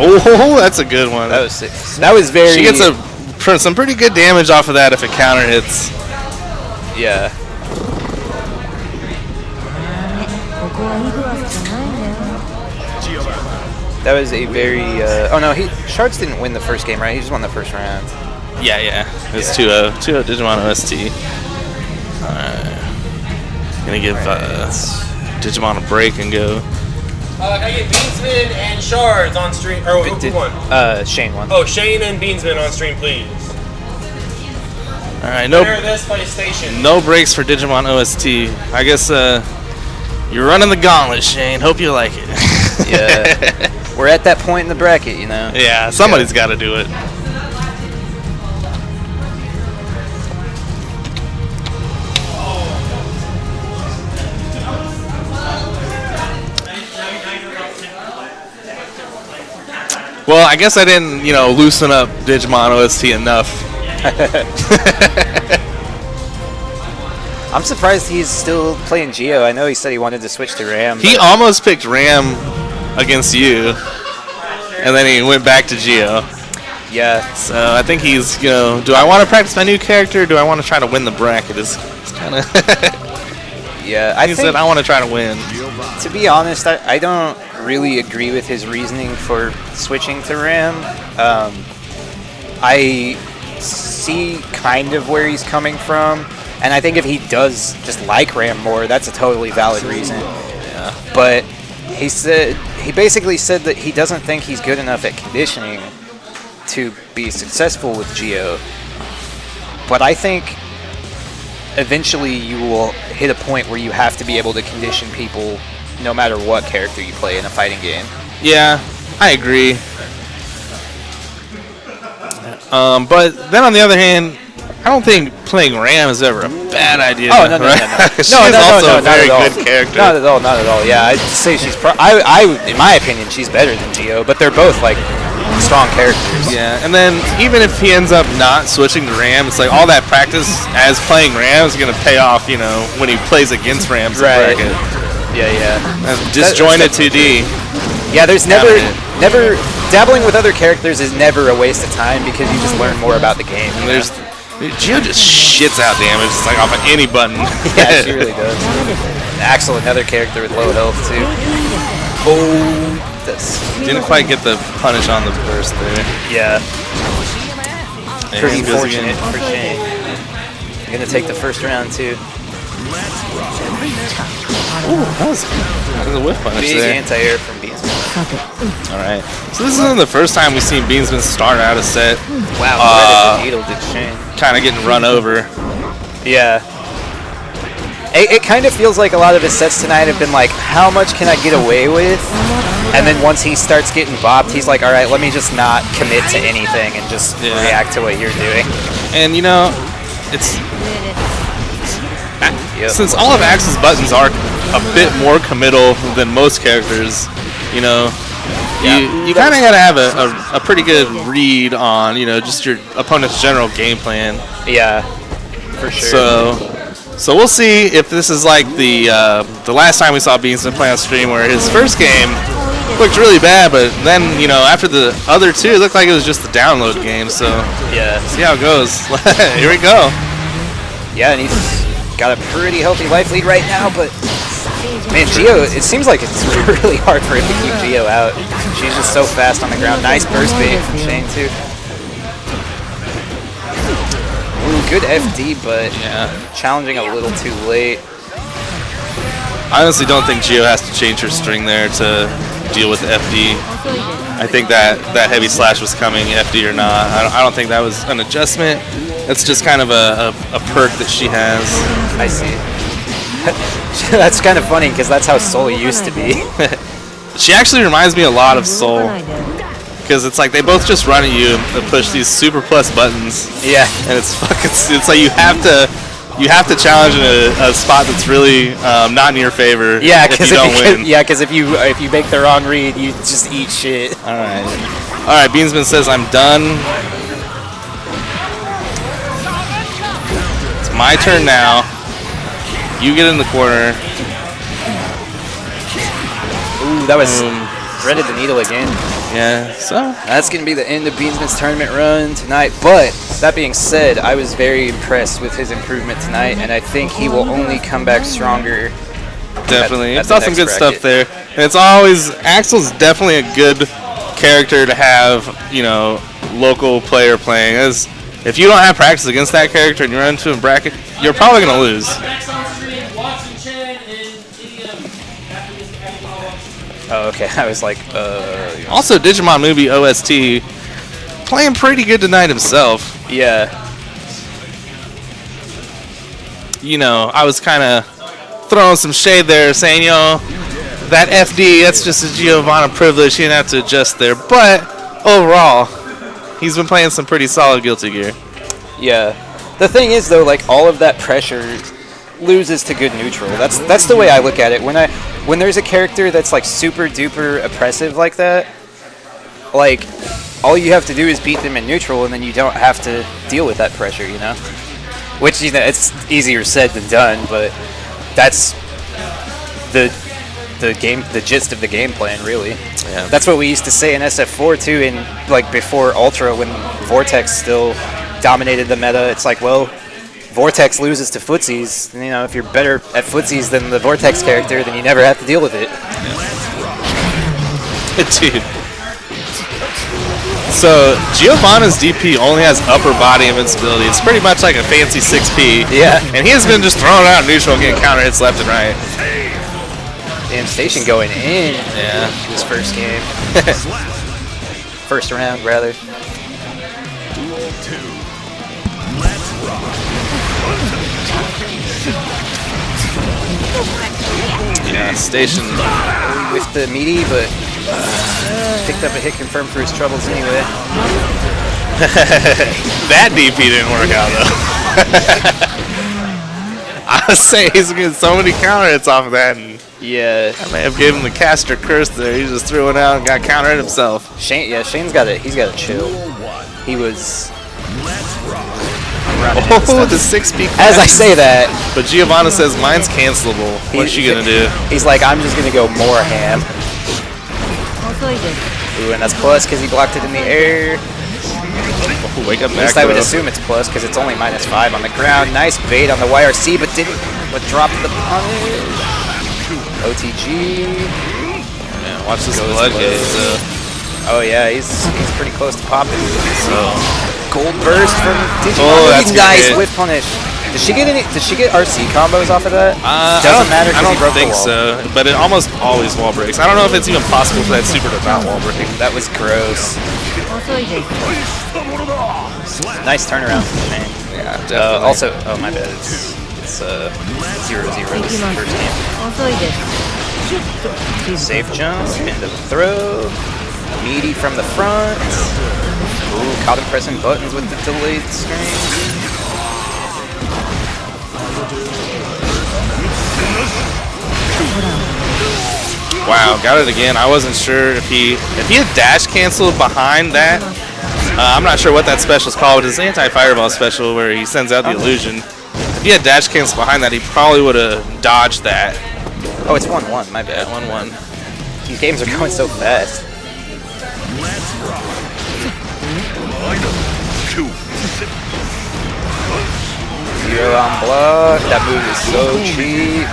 Oh, that's a good one. That was sick. That was very... She gets some pretty good damage off of that if it counter hits. Yeah. That was a very... oh no, Shards didn't win the first game, right? He just won the first round. Yeah. It was 2-0. 2-0 Digimon OST. Gonna give Digimon a break and go. Can I get Beansman and Shards on stream? Or who won? Shane won. Oh, Shane and Beansman on stream, please. All right, Winner this PlayStation. no breaks for Digimon OST. I guess you're running the gauntlet, Shane. Hope you like it. Yeah. We're at that point in the bracket, you know. Yeah, somebody's got to do it. Well, I guess I didn't, loosen up Digimon OST enough. I'm surprised he's still playing Geo. I know he said he wanted to switch to Ram. He almost picked Ram against you, and then he went back to Geo. Yeah. So I think he's, do I want to practice my new character, or do I want to try to win the bracket? It's kind of... Yeah, he said, I want to try to win. To be honest, I don't really agree with his reasoning for switching to Ram. I see kind of where he's coming from, and I think if he does just like Ram more, that's a totally valid reason. Yeah. But he basically said that he doesn't think he's good enough at conditioning to be successful with Geo. But I think eventually you will hit a point where you have to be able to condition people no matter what character you play in a fighting game. Yeah, I agree. But then on the other hand, I don't think playing Ram is ever a bad idea. Oh, no. She's also a very good character. Not at all. Yeah, I'd say she's in my opinion, she's better than Geo, but they're both like strong characters. Yeah, and then even if he ends up not switching to Ram, it's like all that practice as playing Ram is going to pay off, when he plays against Rams in Right. bracket. Yeah. Disjointed 2D. Yeah, there's never dabbling with other characters is never a waste of time because you just learn more about the game. And Geo just shits out damage. It's like off of any button. Yeah, she really does. Axel, another character with low health too. Oh, didn't quite get the punish on the burst there. Yeah. And Pretty goes fortunate again. for Shane. I'm gonna take the first round too. Ooh, that was a whiff punish Big there. anti-air from Beansman. Alright. So this isn't the first time we've seen Beansman start out a set. Wow, the needle did Shane. Kind of getting run over. Yeah. It kind of feels like a lot of his sets tonight have been like, how much can I get away with? And then once he starts getting bopped, he's like, all right, let me just not commit to anything and just react to what you're doing. And it's since all of Axe's buttons are a bit more committal than most characters, you kind of got to have a pretty good read on just your opponent's general game plan. Yeah, for sure. So we'll see if this is like the last time we saw Beansman play on stream, where his first game looked really bad, but then, you know, after the other two, it looked like it was just the download game. So Yeah. see how it goes. Here we go. Yeah, and he's got a pretty healthy life lead right now, but man, Gio, it seems like it's really hard for him to keep Gio out. She's just so fast on the ground. Nice burst bait from Shane, too. Ooh, good FD, but challenging a little too late. I honestly don't think Gio has to change her string there to deal with the FD. I think that heavy slash was coming, FD or not. I don't think that was an adjustment. That's just kind of a perk that she has. I see. That's kind of funny because that's how Soul used to be. She actually reminds me a lot of Soul, because it's like they both just run at you and push these super plus buttons. Yeah. And it's like you have to challenge in a spot that's really not in your favor. Yeah, if you don't win. Yeah, because if you make the wrong read, you just eat shit. All right. Beansman says I'm done. It's my turn now. You get in the corner. Ooh, that was threaded the needle again. Yeah, so That's going to be the end of Beansman's tournament run tonight. But that being said, I was very impressed with his improvement tonight, and I think he will only come back stronger. definitely. at It's the got some next good stuff bracket. there. And it's always, Axel's definitely a good character to have, you know, local player playing. As if you don't have practice against that character and you run into a bracket, you're probably going to lose. Next on stream, Watson Chen and EDM. After this, follow-up. Oh, okay. I was like, Also, Digimon Movie OST playing pretty good tonight himself. yeah. You know, I was kind of throwing some shade there, saying, you know, that FD, that's just a Giovanna privilege. He didn't have to adjust there. But overall, he's been playing some pretty solid Guilty Gear. Yeah. The thing is, though, like, all of that pressure loses to good neutral. That's the way I look at it. When there's a character that's, like, super duper oppressive like that, like, all you have to do is beat them in neutral, and then you don't have to deal with that pressure, you know? Which, you know, it's easier said than done, but that's the gist of the game plan, really. Yeah. That's what we used to say in SF4 too, in like before Ultra, when Vortex still dominated the meta. It's like, well, Vortex loses to footsies, and, you know, if you're better at footsies than the Vortex character, then you never have to deal with it. Dude. So, Giovanna's DP only has upper body invincibility. It's pretty much like a fancy 6P. Yeah. And he has been just throwing out neutral, getting counter hits left and right. Damn, Station going in. Yeah. This first game. First round, rather. Yeah, Station. With the meaty, but picked up a hit confirmed for his troubles anyway. That DP didn't work out, though. I would say he's getting so many counter hits off of that, and Yeah. I may have given him the caster curse there. He just threw it out and got counter hit himself. Shane's got it. He's got to chill. He was. Oh, the 6P. As I say that, But Giovanna says mine's cancelable. What's she gonna do? He's like, I'm just gonna go more ham. Ooh, and that's plus because he blocked it in the air. Oh, wake up At back. least I would though. assume it's plus because it's only -5 on the ground. Nice bait on the YRC, but dropped the punish. OTG. Yeah, watch this Goes blood low. gaze. Oh yeah, he's pretty close to popping. So Gold burst from Digimon. Oh, that's a good nice hit. whip punish. Did she get RC combos off of that? Doesn't matter. I 'cause he don't broke the think wall. so, but it almost always wall breaks. I don't know if it's even possible for that super to not wall break. That was gross. Nice turnaround from Shane. Yeah, definitely. Also, oh my bad, it's 0-0 this first game. Safe jump into the throw. Meaty from the front. Ooh, caught him pressing buttons with the delayed screen. Wow, got it again. I wasn't sure if he had dash canceled behind that. I'm not sure what that special is called, but it's an anti-fireball special where he sends out the illusion to If he had dash cancel behind that, he probably would have dodged that. Oh, it's 1-1. My bad. 1-1. These games are going so fast. Zero on block. That move is so cheap.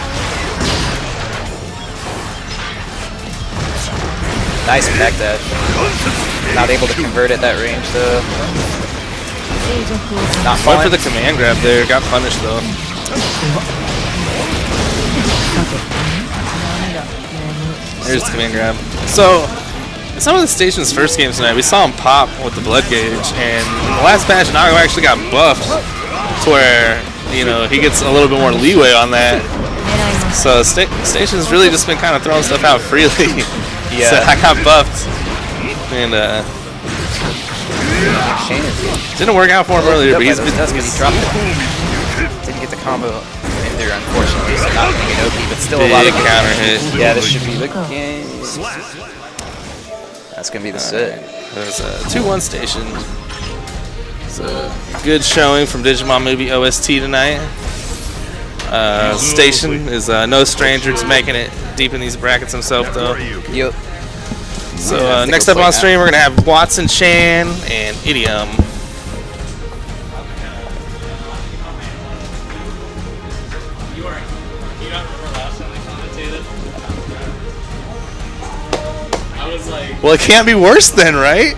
Nice back dash. Not able to convert at that range though. Not Went for falling. the command grab there. Got punished though. There's the command grab. So, in some of the station's first games tonight, we saw him pop with the blood gauge, and in the last match, Nago actually got buffed to where, you know, he gets a little bit more leeway on that. So, station's really just been kind of throwing stuff out freely. Yeah. So I got buffed, and didn't work out for him earlier, but he's been. He dropped it. Didn't get the combo in there, unfortunately, so not getting an OP, but still a lot of counter hit. Yeah, this should be the game. That's gonna be the set. There's a 2-1 station. It's a good showing from Digimon Movie OST tonight. Station is no stranger to making it deep in these brackets himself, though. Yep. So next up on stream, we're gonna have Watson Chan and Idiom. Well, it can't be worse then, right?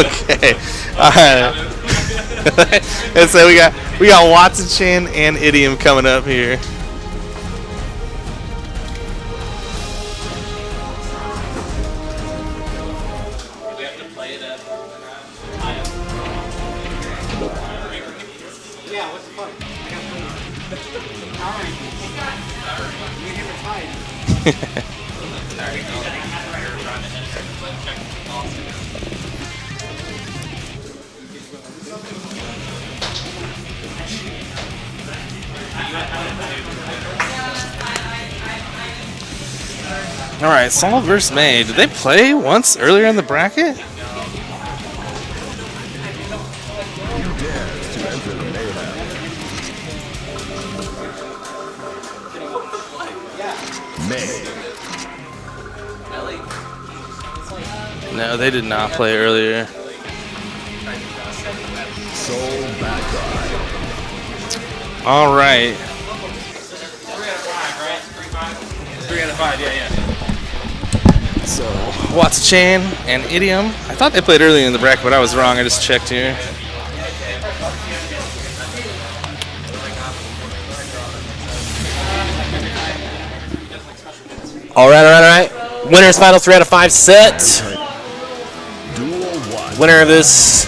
Okay. And so we got Watson Chan and Idiom coming up here. All right, Saul versus May. Did they play once earlier in the bracket? No, they did not play earlier. All right. 3 out of 5, yeah. So, Watson Chan and Idiom. I thought they played earlier in the bracket, but I was wrong. I just checked here. All right. Winners finals 3 out of 5 set. Winner of this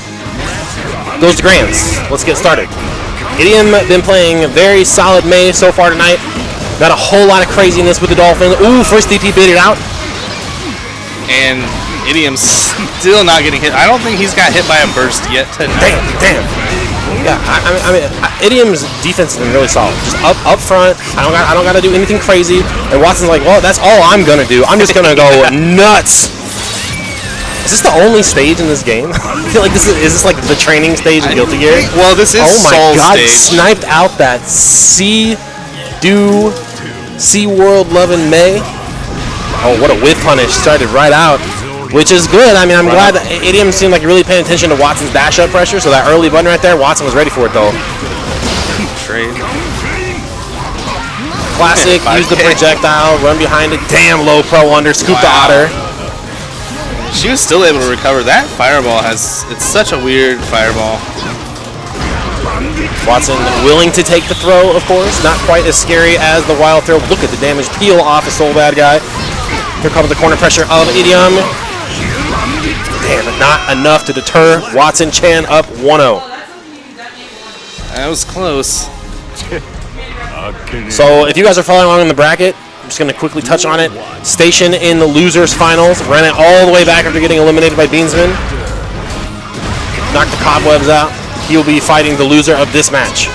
goes to Grands. Let's get started. Idiom been playing a very solid May so far tonight. Not a whole lot of craziness with the Dolphins. Ooh, first DP baited out. And Idiom's still not getting hit. I don't think he's got hit by a burst yet tonight. Damn. Yeah, I mean, Idiom's defense has been really solid. Just up front. I don't got to do anything crazy. And Watson's like, well, that's all I'm gonna do. I'm just gonna go nuts. Is this the only stage in this game? I feel like is this like the training stage in Guilty Gear? Well, this is Oh my Soul God! stage. Sniped out that Sea World Lovin' May. Oh, what a whip punish! Started right out. Which is good. I mean, I'm glad that Idiom seemed like really paying attention to Watson's dash up pressure. So that early button right there, Watson was ready for it though. Trade. Classic. Use the projectile. Run behind it. Damn low pro under. Scoop the otter. She was still able to recover. That fireball it's such a weird fireball. Watson willing to take the throw, of course. Not quite as scary as the wild throw. Look at the damage. Peel off a Soul Bad guy. Here comes the corner pressure of Idiom. Damn, but not enough to deter Watson Chan up 1-0. That was close. So if you guys are following along in the bracket, I'm just going to quickly touch on it. Station in the losers finals. Ran it all the way back after getting eliminated by Beansman. Knocked the cobwebs out. He'll be fighting the loser of this match.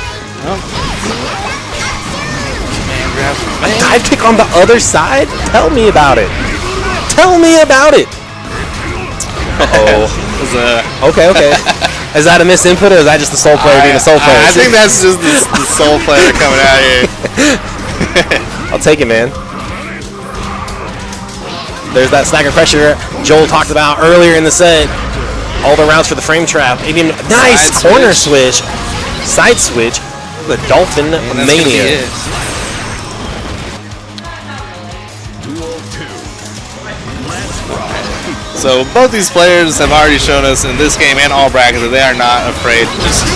A dive kick on the other side? Tell me about it. Tell me about it. Oh. Okay. Is that a missed input, or is that just the soul player being a soul player? I think that's just the soul player coming out here. I'll take it, man. There's that stagger pressure Joel talked about earlier in the set. All the routes for the frame trap. Nice Side corner switch. Side switch. The Dolphin Mania. So both these players have already shown us in this game and all brackets that they are not afraid to just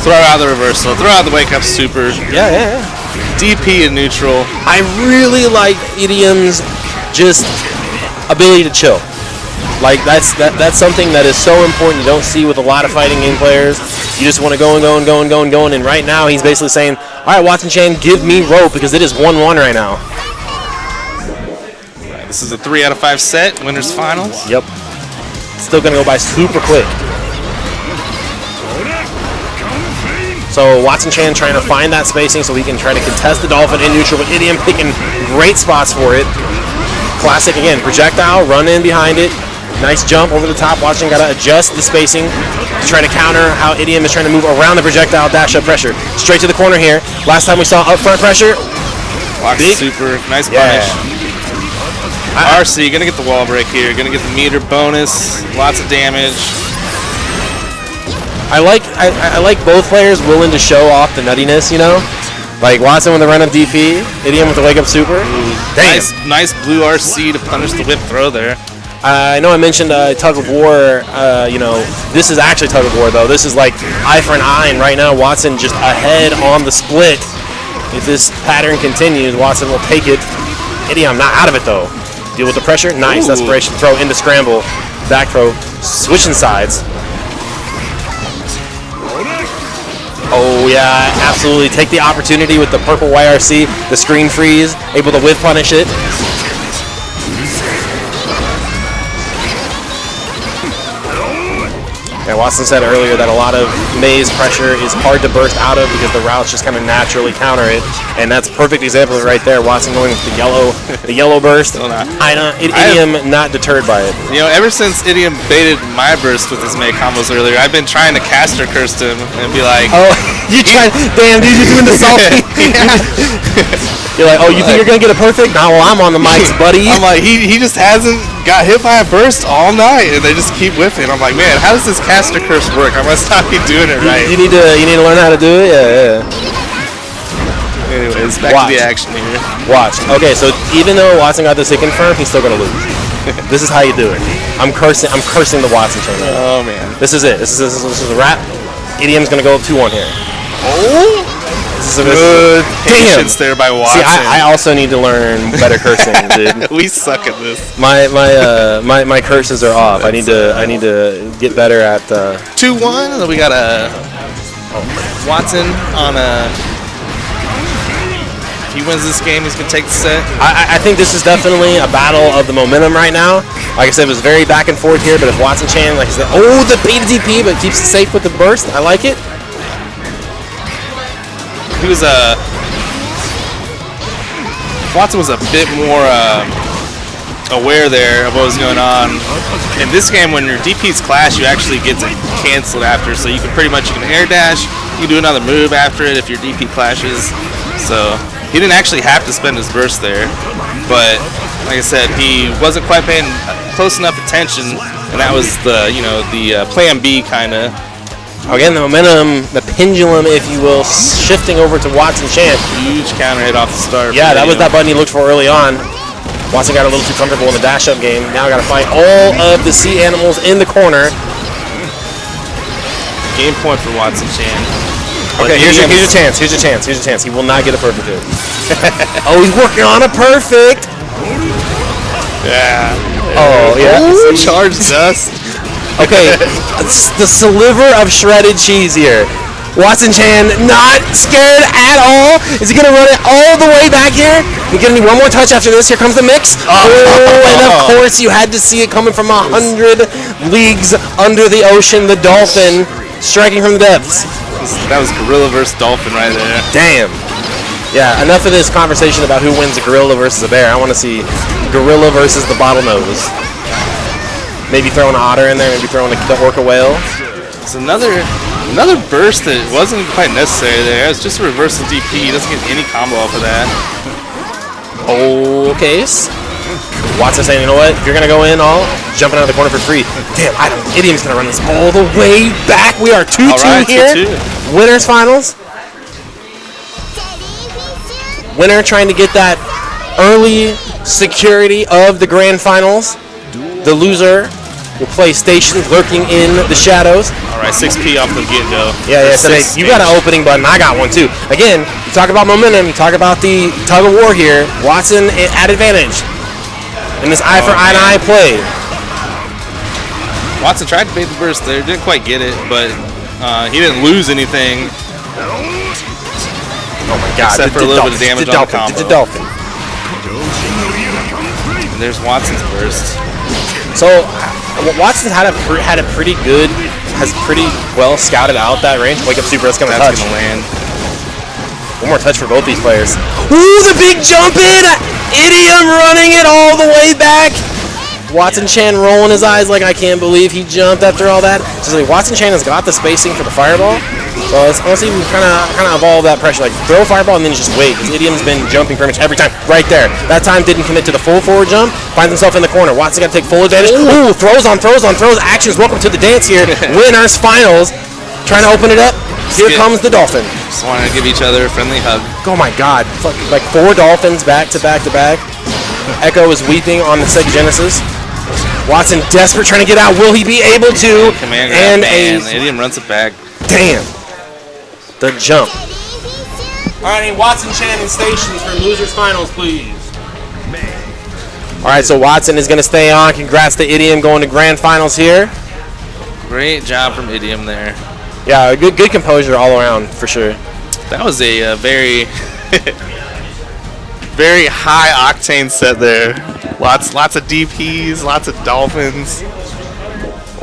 throw out the reversal, throw out the wake up super. Yeah. DP and neutral. I really like Idiom's just ability to chill. Like that's something that is so important you don't see with a lot of fighting game players. You just want to go and and right now he's basically saying, all right, Watson Chan, give me rope because it is 1-1 right now. This is a 3 out of 5 set, winners finals. Yep. Still gonna go by super quick. So Watson Chan trying to find that spacing so he can try to contest the Dolphin in neutral, but Idiom picking great spots for it. Classic again, projectile, run in behind it. Nice jump over the top. Watson got to adjust the spacing to try to counter how Idiom is trying to move around the projectile dash up pressure. Straight to the corner here. Last time we saw up front pressure. Big super, nice punish. RC, gonna get the wall break here, gonna get the meter bonus, lots of damage. I like both players willing to show off the nuttiness, you know? Like Watson with the run up DP, Idiom with the wake up super. Damn. Nice blue RC to punish the whip throw there. I know I mentioned Tug of War, this is actually Tug of War though. This is like eye for an eye, and right now Watson just ahead on the split. If this pattern continues, Watson will take it. Idiom not out of it though. Deal with the pressure. Nice desperation throw into scramble. Back throw. Switching sides. Oh yeah, absolutely. Take the opportunity with the purple YRC. The screen freeze. Able to whiff punish it. And Watson said earlier that a lot of maze pressure is hard to burst out of because the routes just kind of naturally counter it, and that's a perfect example right there. Watson going with the yellow burst. Idiom not deterred by it. You know, ever since Idiom baited my burst with his May combos earlier, I've been trying to caster curse him and be like, oh, you tried, damn dude, you're doing the salty. You're like, oh, you think you're gonna get a perfect? Nah, well, I'm on the mics, buddy. I'm like, he just hasn't got hit by a burst all night, and they just keep whiffing. I'm like, man, how does this caster curse work? I must not be doing it right. You need to learn how to do it. Yeah. Anyways, back to the action here. Watch. Okay, so even though Watson got this hit confirmed, he's still gonna lose. This is how you do it. I'm cursing the Watson chain. Oh man. This is it. This is a wrap. Idiom's gonna go up 2-1 here. Oh. Good patience there by Watson. See, I also need to learn better cursing, dude. We suck at this. My curses are off. I need to get better at 2-1. We got a Watson on a. If he wins this game, he's gonna take the set. I think this is definitely a battle of the momentum right now. Like I said, it was very back and forth here, but if Watson Chan, like I said, the bait DP, but keeps it safe with the burst. I like it. Watson was a bit more aware there of what was going on. In this game, when your DPs clash, you actually get to cancel it after, so you can air dash, you can do another move after it if your DP clashes. So he didn't actually have to spend his burst there, but like I said, he wasn't quite paying close enough attention, and that was the plan B kind of. Again, the momentum, the pendulum, if you will, shifting over to Watson Chan. Huge counter hit off the start. Yeah, that was that button he looked for early on. Watson got a little too comfortable in the dash-up game. Now got to fight all of the sea animals in the corner. Game point for Watson Chan. Okay, here's your chance. Here's your chance. He will not get a perfect hit. Oh, he's working on a perfect. Yeah. Oh, yeah. Ooh, charge dust. Okay, the sliver of shredded cheese here. Watson Chan not scared at all. Is he going to run it all the way back here? You're going to need one more touch after this. Here comes the mix. Oh, and of course you had to see it coming from 100 leagues under the ocean. The Dolphin striking from the depths. That was gorilla versus dolphin right there. Damn. Yeah, enough of this conversation about who wins a gorilla versus a bear. I want to see gorilla versus the bottlenose. Maybe throwing an otter in there. Maybe throwing the orca whale. It's another burst that wasn't quite necessary there. It's just a reversal DP. He doesn't get any combo off of that. Okay. Watson saying, you know what? If you're going to go in all, jumping out of the corner for free. Damn, Idiom's going to run this all the way back. We are 2-2 right, here. 2-2. Winners finals. Winner trying to get that early security of the grand finals. The loser will play Stations lurking in the shadows. All right, 6P off the get-go. Yeah, so you got an opening button. I got one, too. Again, you talk about momentum. You talk about the tug of war here. Watson at advantage in this eye for eye play. Watson tried to bait the burst there. Didn't quite get it, but he didn't lose anything. Oh, my God. Except for a little bit of damage on the combo. The dolphin. And there's Watson's burst. So Watson has pretty well scouted out that range. Wake up super, that's gonna touch. Gonna land. One more touch for both these players. Ooh, the big jump in! Idiom running it all the way back. Watson Chan rolling his eyes like I can't believe he jumped after all that. So Watson Chan has got the spacing for the fireball. So let's see if we kind of evolve that pressure. Like throw a fireball and then just wait. Because Idiom's been jumping pretty much every time. Right there. That time didn't commit to the full forward jump. Finds himself in the corner. Watson got to take full advantage. Ooh, throws on throws on throws. Actions. Welcome to the dance here. Winners finals. Trying to open it up. Here comes the dolphin. Just wanted to give each other a friendly hug. Oh my God. Like 4 dolphins back to back to back. Echo is weeping on the Sega Genesis. Watson desperate trying to get out. Will he be able to? Command grab, and Idiom runs it back. Damn. The jump. All right, Watson, Chan, and Stations for losers finals, please. All right, so Watson is going to stay on. Congrats to Idiom going to grand finals here. Great job from Idiom there. Yeah, good composure all around for sure. That was a very, very high octane set there. Lots of DPs, lots of dolphins.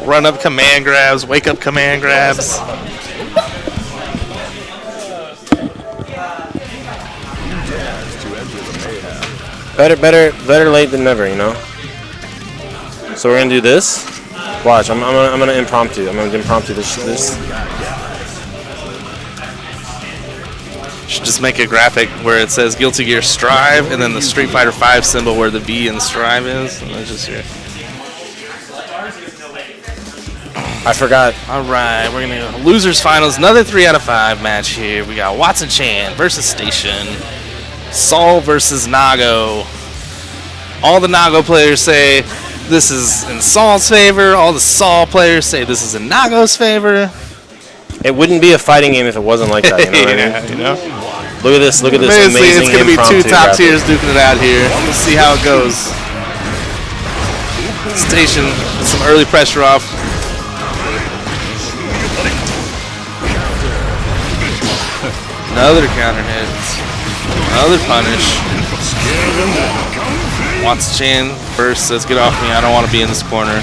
Run up command grabs, wake up command grabs. Better late than never, you know. So we're gonna do this. Watch, I'm gonna impromptu. I'm gonna impromptu this. Should just make a graphic where it says Guilty Gear Strive and then the Street Fighter V symbol where the V in the Strive is. And that's just here. I forgot. All right, we're gonna go losers finals. Another 3 out of 5 match here. We got Watson Chan versus Station. Saul versus Nago. All the Nago players say this is in Saul's favor. All the Saul players say this is in Nago's favor. It wouldn't be a fighting game if it wasn't like that. You know what I mean? You know? Look at this amazing it's gonna be 2 top tiers duking it out here. Let's see how it goes. Station with some early pressure off. Another counter hit. Another punish. Watson Chan first says, get off me, I don't want to be in this corner.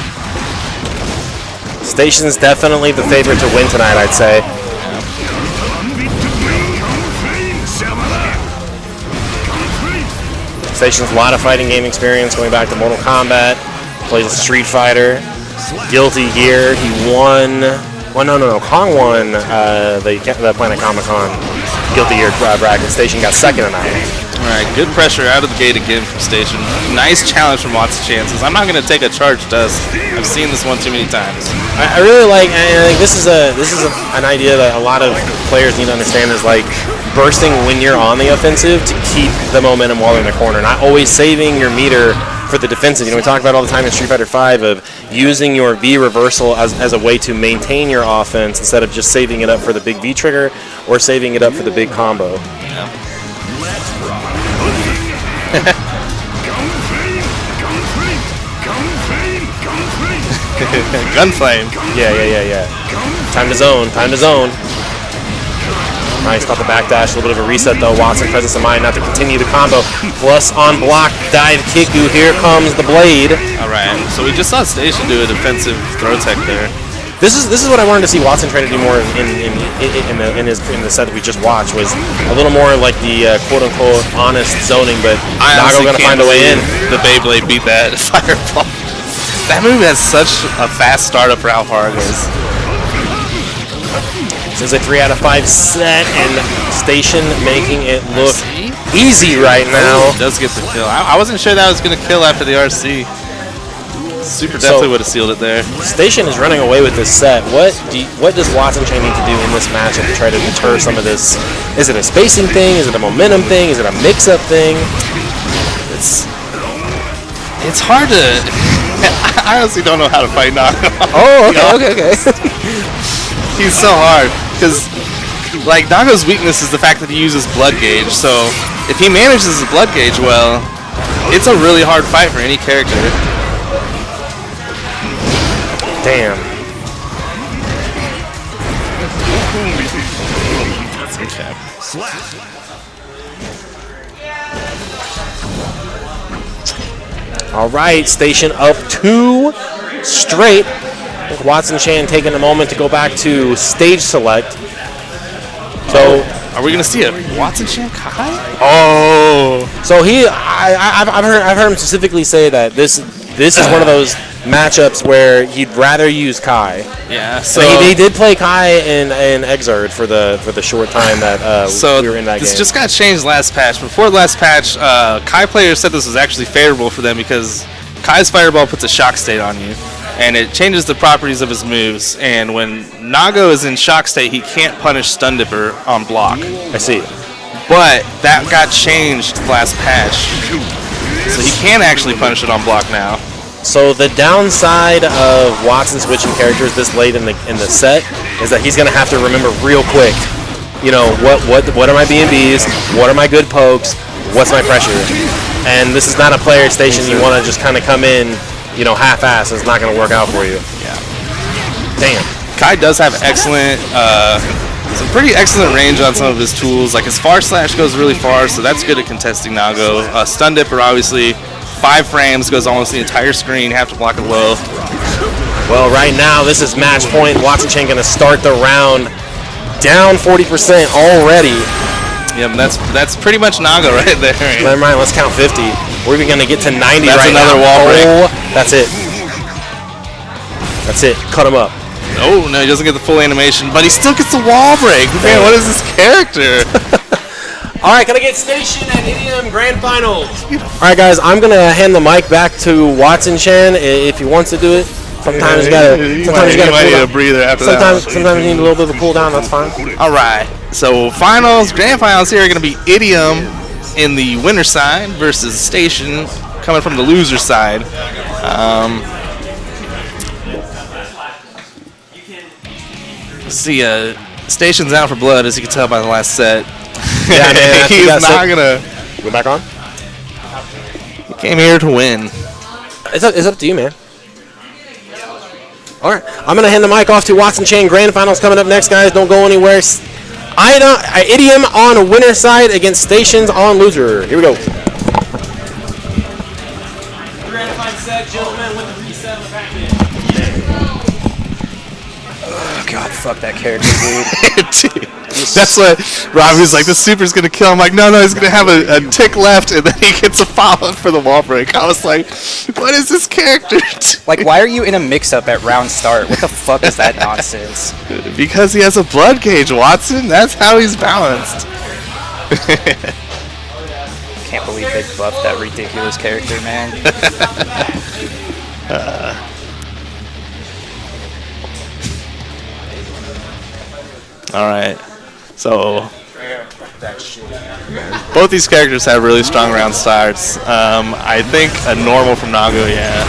Station's definitely the favorite to win tonight, I'd say. Station's a lot of fighting game experience going back to Mortal Kombat. Plays Street Fighter. Guilty Gear. He won. Well, no. Kong won the Planet Comic-Con Guilty Gear bracket. Station got second tonight. All right, good pressure out of the gate again from Station. Nice challenge from Watson Chances. I'm not going to take a charge dust. I've seen this one too many times. I really like. I think this is an idea that a lot of players need to understand is like bursting when you're on the offensive to keep the momentum while they're in the corner. Not always saving your meter for the defensive. You know, we talk about all the time in Street Fighter V of using your V reversal as a way to maintain your offense instead of just saving it up for the big V trigger or saving it up for the big combo. Yeah. Gunflame. Yeah. Time to zone. Nice, caught the backdash, a little bit of a reset though. Watson, presence of mind not to continue the combo. Plus on block, dive Kiku, here comes the blade. Alright, so we just saw Station do a defensive throw tech there. This is what I wanted to see Watson try to do more in the set that we just watched, was a little more like the quote-unquote honest zoning, but Nago gonna find a way in. The Beyblade beat that fireball. That move has such a fast startup for how far it goes. This is a 3 out of 5 set, and Station making it look easy right now. Ooh, does get the kill. I wasn't sure that was going to kill after the RC. Super definitely would have sealed it there. Station is running away with this set. What does Watson Chain need to do in this matchup to try to deter some of this? Is it a spacing thing? Is it a momentum thing? Is it a mix-up thing? It's hard to. I honestly don't know how to fight Nago. Oh, okay. He's so hard because, like, Nago's weakness is the fact that he uses blood gauge. So if he manages the blood gauge well, it's a really hard fight for any character. Damn. All right, Station up 2 straight. Watson Chan taking a moment to go back to stage select. So, are we gonna see a Watson Chan Kai? Oh, so I've heard him specifically say that this is one of those matchups where he'd rather use Kai. Yeah. So he did play Kai in Exard for the short time that we were in that game. This just got changed last patch. Before the last patch, Kai players said this was actually favorable for them because Kai's Fireball puts a shock state on you, and it changes the properties of his moves. And when Nago is in shock state, he can't punish Stun Dipper on block. I see. But that got changed last patch, so he can actually punish it on block now. So the downside of Watson switching characters this late in the set is that he's going to have to remember real quick, you know, what are my B&Bs, what are my good pokes, what's my pressure. And this is not a player station you want to just kind of come in, you know, half-ass. It's not going to work out for you. Yeah. Damn. Kai does have some pretty excellent range on some of his tools. Like his far slash goes really far, so that's good at contesting Nago. Stun Dipper, obviously, 5 frames, goes almost the entire screen. Have to block it low. Well, right now, this is match point. Watson Chen going to start the round down 40% already. Yeah, that's pretty much Nago right there. Never mind, let's count 50. We're even going to get to 90 that's right now. That's another wall break. Oh, that's it. That's it. Cut him up. Oh, no, he doesn't get the full animation, but he still gets the wall break. Man, what is this character? All right, can I get Station at Idiom Grand Finals? All right, guys, I'm going to hand the mic back to Watson Chen if he wants to do it. Sometimes you got to need a breather after that. Sometimes you need a little bit of a cool down. That's fine. All right. So grand finals here are going to be Idiom in the winner side versus Station coming from the loser side. See, Station's out for blood, as you can tell by the last set. Yeah, man. He's not gonna. We're back on. He came here to win. It's up to you, man. All right, I'm gonna hand the mic off to Watson Chain. Grand Finals coming up next, guys. Don't go anywhere. Idiom on a winner side against Stations on loser. Here we go. Grand final set, gentlemen, with the reset of the back end. Oh god, fuck that character, dude. That's what Robbie's like, the super's gonna kill him. Like, no, he's gonna have a tick left, and then he gets a follow-up for the wall break. I was like, what is this character? Like, why are you in a mix-up at round start? What the fuck is that nonsense? Because he has a blood gauge, Watson. That's how he's balanced. Can't believe they buffed that ridiculous character, man. All right. So both these characters have really strong round starts. I think a normal from Nago, yeah.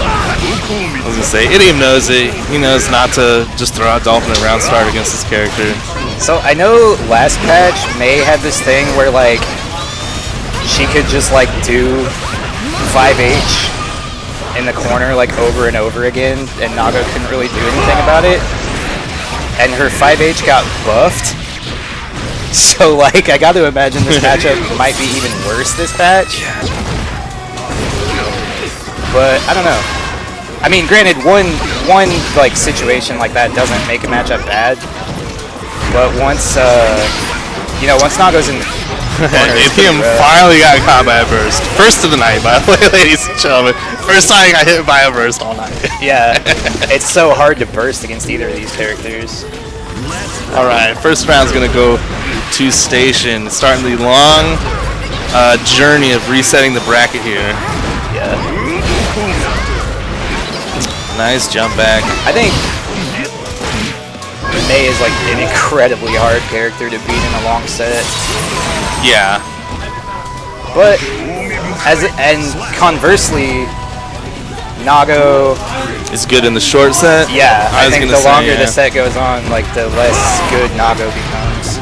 I was gonna say, Idiom knows it. He knows not to just throw out Dolphin at round start against this character. So I know last patch May had this thing where like she could just like do 5H in the corner like over and over again, and Nago couldn't really do anything about it. And her 5H got buffed. So like I gotta imagine this matchup might be even worse this patch. But I don't know. I mean, granted, one like situation like that doesn't make a matchup bad. But once You know, once Nago's in. Atheum finally got caught by a burst. First of the night, by the way, ladies and gentlemen. First time I got hit by a burst all night. Yeah, it's so hard to burst against either of these characters. All right, first round's gonna go to station, starting the long journey of resetting the bracket here. Yeah. Nice jump back. I think May is like an incredibly hard character to beat in a long set. Yeah. But and conversely, Nago, It's good in the short set. yeah, I was think gonna the say, longer yeah. the set goes on, like the less good Nago becomes.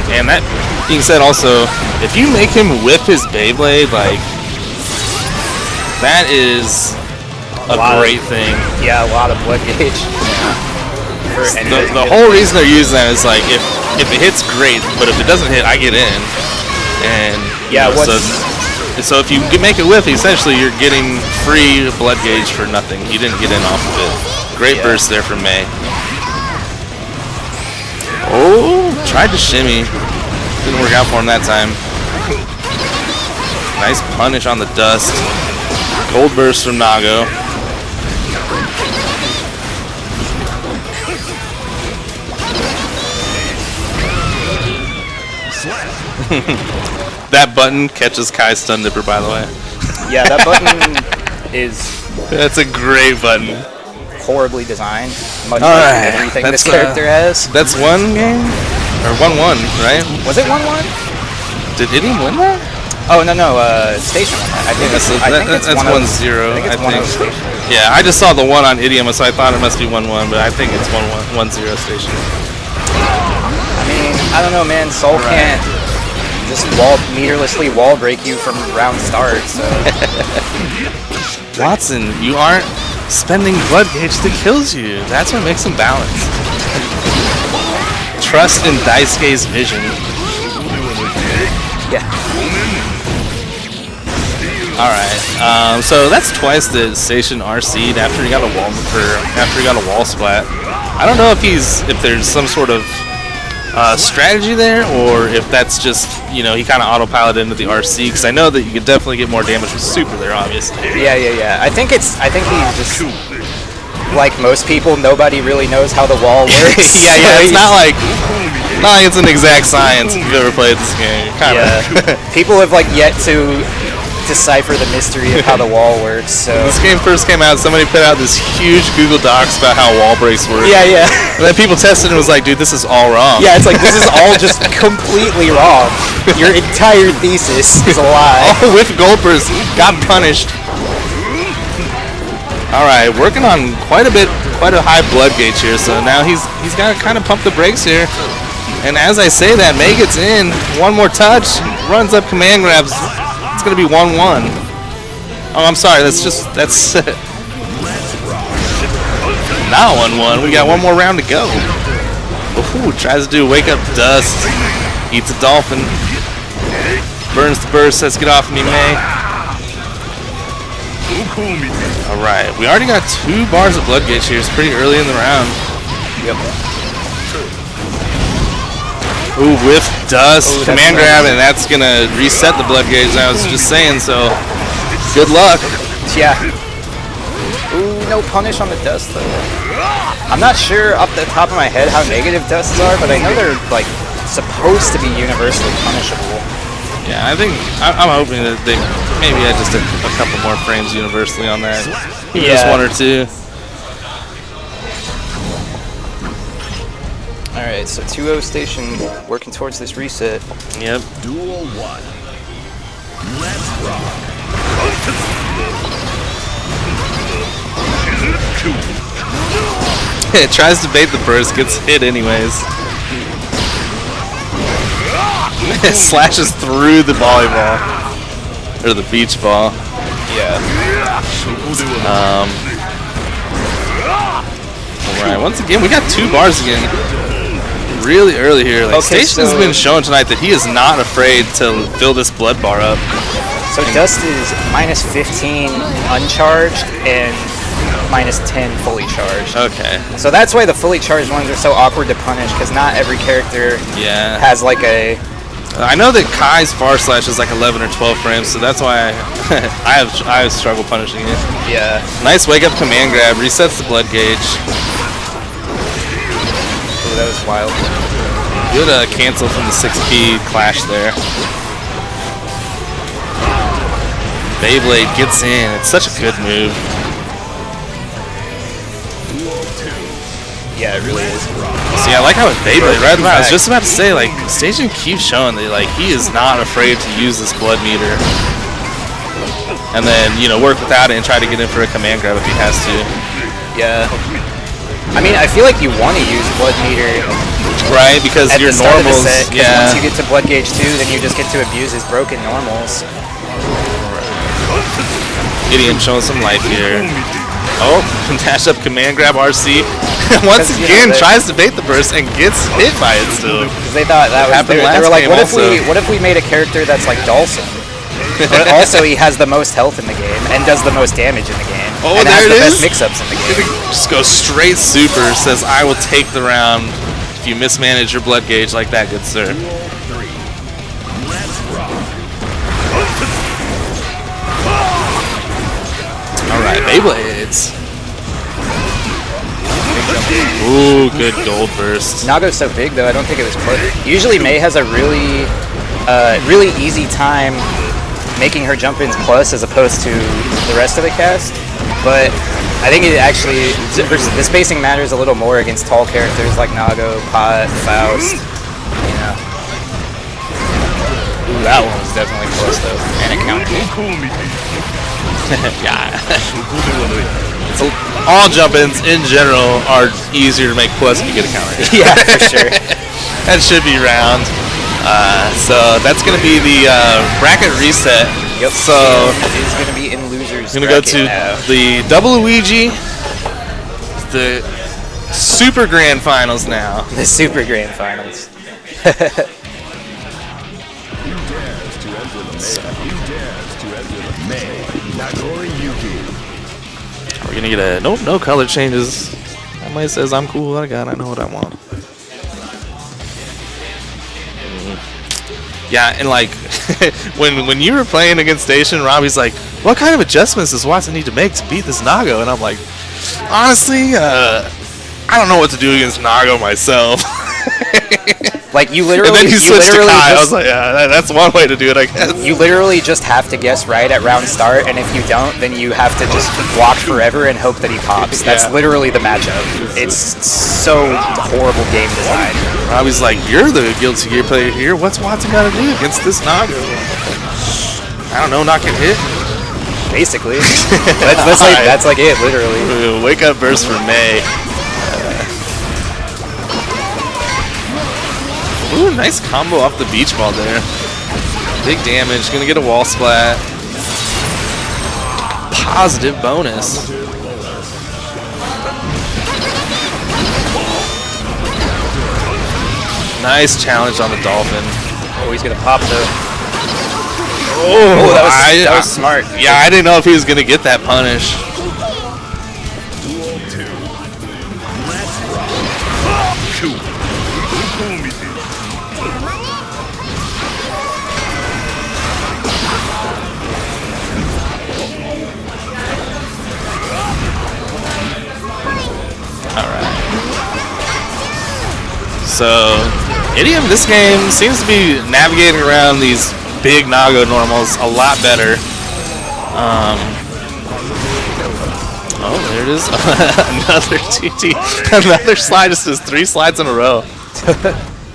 And that being said, also, if you make him whip his Beyblade, like, that is a great thing. Yeah, a lot of blood gauge. For any The whole reason they're using that is like, if it hits, great, but if it doesn't hit, I get in. And Yeah, you know, so if you make it whiff, essentially you're getting free blood gauge for nothing. You didn't get in off of it. Great burst there from May. Oh, tried to shimmy. Didn't work out for him that time. Nice punish on the dust. Gold burst from Nago. That button catches Kai's stun nipper, by the way. Yeah, that button is That's a great button. horribly designed, much All like right, everything that's, this character has. That's one game? Or 1-1, right? Was it 1-1? Did Idiom win that? Oh, no, Station won that. I think That's, I think it's that's 1-0. 1-0, I think it's 1-0 Station. Yeah, I just saw the 1 on Idiom, so I thought it must be 1-1, but I think it's 1-0 Station. I mean, I don't know, man. Soul can't just meterlessly wall break you from round start, so... Watson, you aren't spending blood gauge that kills you. That's what makes him balanced. Trust in Daisuke's vision. Yeah. Alright, so that's twice the Station RC'd after he got a wall splat. I don't know if there's some sort of strategy there, or if that's just, you know, he kind of autopiloted into the RC, because I know that you could definitely get more damage with Super there, obviously. Yeah. I think he's just, like most people, nobody really knows how the wall works. yeah, it's not like it's an exact science if you've ever played this game. People have like yet to decipher the mystery of how the wall works, so... When this game first came out, somebody put out this huge Google Docs about how wall breaks work. Yeah. And then people tested it and was like, dude, this is all wrong. Yeah, it's like, this is all just completely wrong. Your entire thesis is a lie. All with Goldbergs got punished. Alright, working on quite a high blood gauge here, so now he's got to kind of pump the brakes here. And as I say that, May gets in, one more touch, runs up, command grabs. It's going to be 1-1. Oh, I'm sorry, that's not 1-1. We got one more round to go. Ooh, tries to do wake up dust. Eats a dolphin. Burns the burst. Let's get off me, May. Alright, we already got 2 bars of blood gauge here. It's pretty early in the round. Yep. Ooh, whiff dust. Ooh, Command grab, and that's going to reset the blood gauge. I was just saying, so good luck. Yeah. Ooh, no punish on the dust, though. I'm not sure off the top of my head how negative dusts are, but I know they're, like, supposed to be universally punishable. Yeah, I think I'm hoping that they maybe add just a couple more frames universally on that. Even just 1 or 2. Alright, so 2-0 Station working towards this reset. Yep. Duel 1. Let's rock. It tries to bait the burst, gets hit anyways. It slashes through the volleyball. Or the beach ball. Yeah. Alright, once again, we got 2 bars again. Really early here. Like, Okay, Station has been shown tonight that he is not afraid to fill this blood bar up. So Dust is -15 uncharged and -10 fully charged. Okay. So that's why the fully charged ones are so awkward to punish, because not every character Yeah. has like a... I know that Kai's far slash is like 11 or 12 frames, so that's why I have struggled punishing it. Yeah. Nice wake up command grab, resets the blood gauge. Ooh, that was wild. Good cancel from the 6P clash there. Beyblade gets in. It's such a good move. Yeah, it really is. See, I like how with Beyblade, right? I was just about to say, like, Station keeps showing that, like, he is not afraid to use this blood meter. And then, you know, work without it and try to get in for a command grab if he has to. Yeah. I mean, I feel like you want to use blood meter Right, because at your the start normals, of the set, 'cause yeah. once you get to blood gauge 2, then you just get to abuse his broken normals. Idiom showing some life here. Oh, dash up command grab RC. Once 'Cause, you again, know, tries to bait the burst and gets hit by it still. Because they thought that was... Happened They last were like, game also. what if we made a character that's like Dawson? But also he has the most health in the game and does the most damage in the game. Oh, and there has it the is. best mix-ups in the game. Just goes straight super, says, I will take the round if you mismanage your blood gauge like that, good sir. Alright, Beyblades. Ooh, good gold burst. Nago's so big though, I don't think it was put. Usually May has a really easy time making her jump ins plus as opposed to the rest of the cast. But I think it actually, the spacing matters a little more against tall characters like Nago, Pot, Faust, you know. Ooh, that one was definitely close though, and it counted. Yeah. So all jump-ins in general are easier to make plus if you get a counter. Yeah, for sure. That should be round. So that's going to be the bracket reset. Yep. So it's going to be in losers. I'm going to go bracket to now. the double Luigi, the Super Grand Finals now. The Super Grand Finals. We're going to get a no color changes. Somebody says I'm cool. I know what I want. Yeah, and like when you were playing against Station, Robbie's like, what kind of adjustments does Watson need to make to beat this Nago? And I'm like, honestly, I don't know what to do against Nago myself. Like you literally. And then you switched to Kai. I was just, like, yeah, that's one way to do it, I guess. you literally just have to guess right at round start, and if you don't, then you have to just walk forever and hope that he pops. That's Yeah. literally the matchup. It's so horrible game design. Robbie's like, you're the Guilty Gear player here. What's Watson got to do against this Nago? I don't know, not get hit. Basically, that's like it, literally. Wake up burst for May. Ooh, nice combo off the beach ball there. Big damage, gonna get a wall splat. Positive bonus. Nice challenge on the dolphin. Oh, he's gonna pop though. Oh, that was smart. Yeah, I didn't know if he was gonna get that punish. So, Idiom this game seems to be navigating around these big Nago normals a lot better. Oh, there it is. Another TT. Another slide. Just does 3 slides in a row.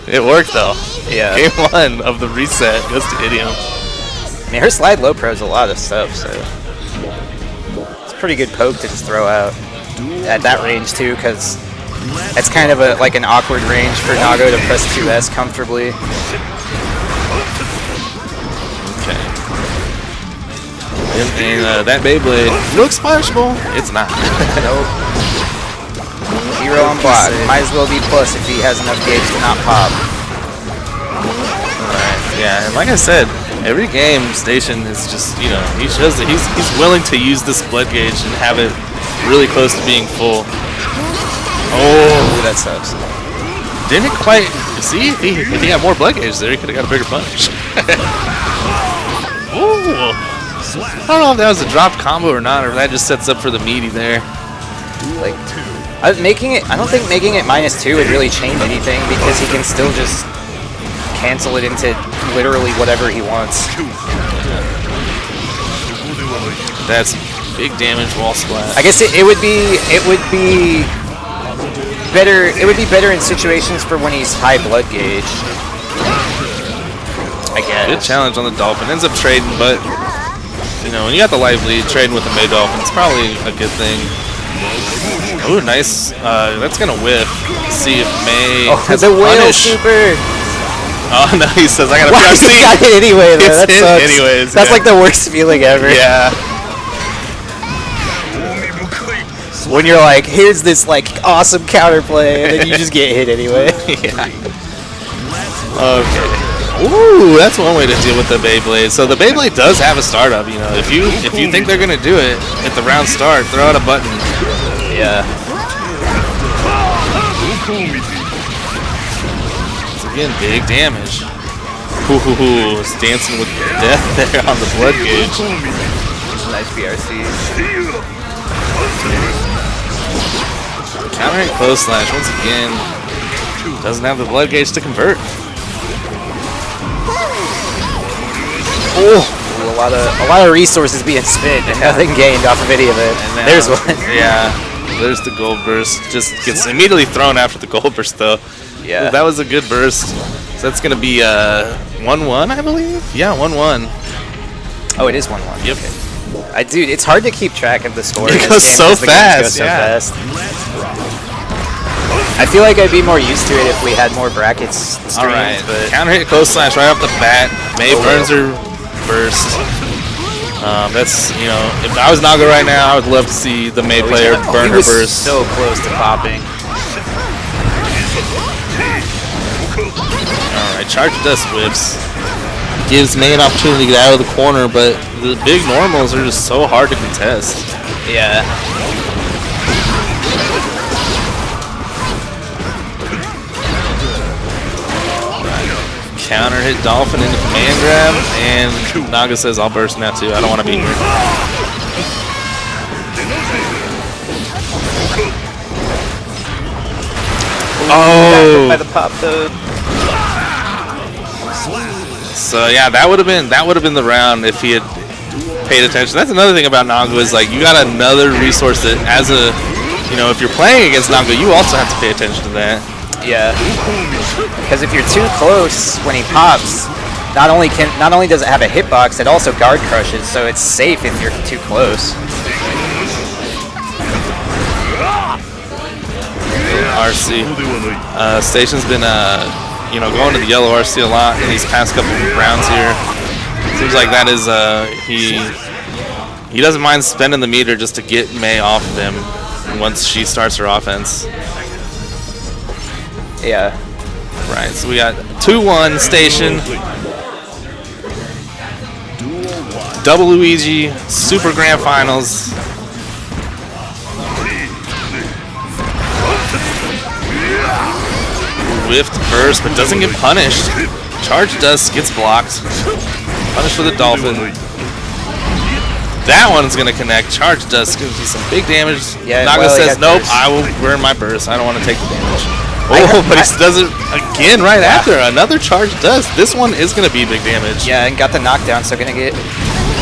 It worked though. Yeah. Game 1 of the reset goes to Idiom. I mean, her slide low pro is a lot of stuff, so it's a pretty good poke to just throw out at that range too, because it's kind of like an awkward range for Nago to press 2S comfortably. Okay. And that Beyblade looks punishable. It's not. Nope. 0 on block. Might as well be plus if he has enough gauge to not pop. Alright, yeah, and like I said, every game Station is just, you know, he shows that he's willing to use this blood gauge and have it really close to being full. Ooh, that sucks. Didn't quite see if he had more blood gauge there, he could have got a bigger punch. Ooh. I don't know if that was a drop combo or not, or if that just sets up for the meaty there. Like, I don't think making it -2 would really change anything because he can still just cancel it into literally whatever he wants. That's big damage wall splash. I guess it would be better. It would be better in situations for when he's high blood gauge. I guess. Good challenge on the Dolphin. Ends up trading, but you know when you got the life lead, trading with the May Dolphin, it's probably a good thing. Ooh, nice. That's gonna whiff. Let's see if May has the a whale punish. super. Oh no, he says I gotta Wow, press he C. got it anyway. Though. It's That hit sucks. anyways. That's yeah. like the worst feeling ever. Yeah. When you're like, here's this like awesome counterplay, and then you just get hit anyway. Yeah. Okay. Ooh, that's one way to deal with the Beyblade. So the Beyblade does have a startup. You know, if you think they're gonna do it at the round start, throw out a button. Yeah. It's again big damage. Ooh, it's dancing with death there on the blood gauge. Nice BRC. Countering close slash once again. Doesn't have the blood gauge to convert. Oh, a lot of resources being spent and nothing gained off of any of it. And now- There's one. Yeah, there's the gold burst. Just gets immediately thrown after the gold burst though. Yeah. Ooh, that was a good burst. So that's gonna be 1-1, I believe. Yeah, 1-1. Oh, it is 1-1. Yep. Dude, it's hard to keep track of the score. It goes so because the games go fast, so yeah. fast. I feel like I'd be more used to it if we had more brackets streamed, All right, but counter hit close slash right off the bat. May burns her burst. That's, you know, if I was Naga right now, I would love to see the May player burn he her was burst. so close to popping. Alright, Charge Dust whips. Gives May an opportunity to get out of the corner, but the big normals are just so hard to contest. Yeah. Counter hit Dolphin into command grab, and Naga says, I'll burst now too. I don't want to be here. Oh! By the pop though. So yeah, that would have been the round if he had paid attention. That's another thing about Naga is like you got another resource that as a, you know, if you're playing against Naga, you also have to pay attention to that. Yeah. Because if you're too close when he pops, not only does it have a hitbox, it also guard crushes, so it's safe if you're too close. RC. Station's been you know, going to the yellow RC a lot in these past couple rounds here. Seems like that is he doesn't mind spending the meter just to get May off of him once she starts her offense. Yeah. Right, so we got 2-1 Station. Double Luigi, Super Grand Finals. Whiffed burst, but doesn't get punished. Charge Dust gets blocked. Punished with a Dolphin. That one's gonna connect. Charge Dust gives you some big damage. Yeah, Naga well, he says, had nope, burst. I will burn my burst. I don't want to take the damage. Oh, but he does it again right after. Another Charge Dust. This one is gonna be big damage. Yeah, and got the knockdown, so gonna get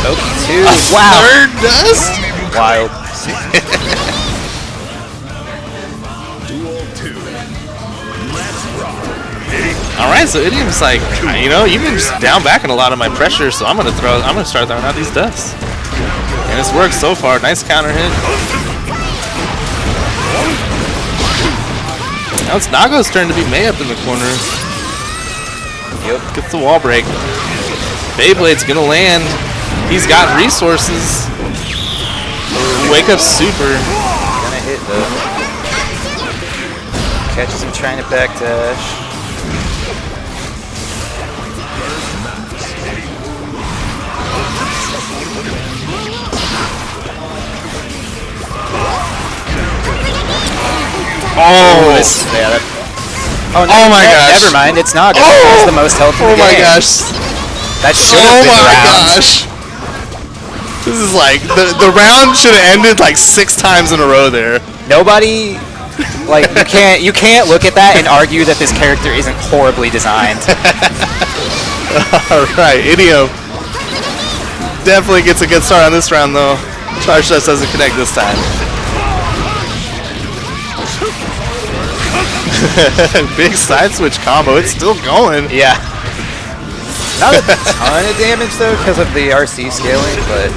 Oki too. A Wow. third Dust? Wild. All right, so Idiom's like, you know, you've been just down backing a lot of my pressure, so I'm gonna start throwing out these dusts, and it's worked so far. Nice counter hit. Now it's Nago's turn to be May up in the corner. Yep. Gets the wall break. Beyblade's gonna land. He's got resources. Wake up super. Gonna hit though. Catches him trying to backdash. Oh, Yeah, oh my gosh. Never mind, it's not. It Oh! has the most health in oh the my game. gosh. That should Oh have been my round. gosh. This is like, the round should have ended like 6 times in a row there. Nobody, like, you can't look at that and argue that this character isn't horribly designed. Alright, Idiom definitely gets a good start on this round though. Charge Dust doesn't connect this time. Big side switch combo, it's still going. Yeah. Not a ton of damage though because of the RC scaling, but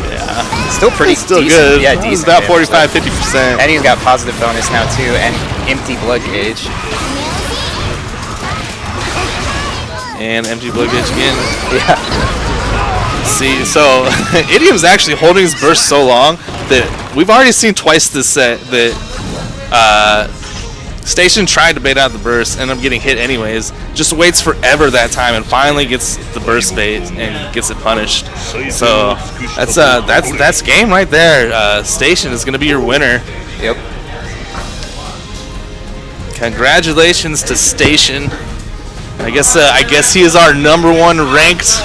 still pretty Still decent. good. Yeah, It's decent. about damage, 45-50%. and he's got positive bonus now too, and empty blood gauge. And empty blood gauge again. Yeah. See, so Idiom's actually holding his burst so long that we've already seen twice this set that Station tried to bait out the burst, ended up getting hit anyways. Just waits forever that time and finally gets the burst bait and gets it punished. So that's game right there. Station is gonna be your winner. Yep. Congratulations to Station. I guess he is our #1 ranked.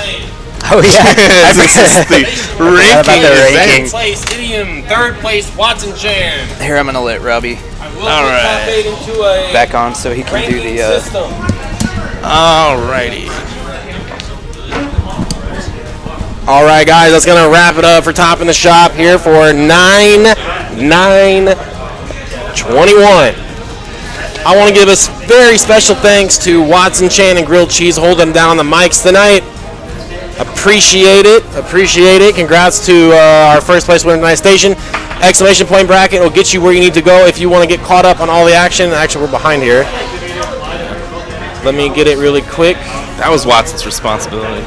Oh yeah. This is the ranking the event. ranking. Second place, Idiom. Third place, Watson Chan. Here, I'm gonna let Robbie I will All put right. top 8 into a back on so he can do ranking the. system. Alrighty. All right, guys, that's going to wrap it up for Top in the Shop here for 9/9/21. I want to give a very special thanks to Watson Chan and Grilled Cheese holding down the mics tonight. Appreciate it. Appreciate it. Congrats to our first place winner tonight, Station. Exclamation point bracket will get you where you need to go if you want to get caught up on all the action. Actually, we're behind here. Let me get it really quick. That was Watson's responsibility.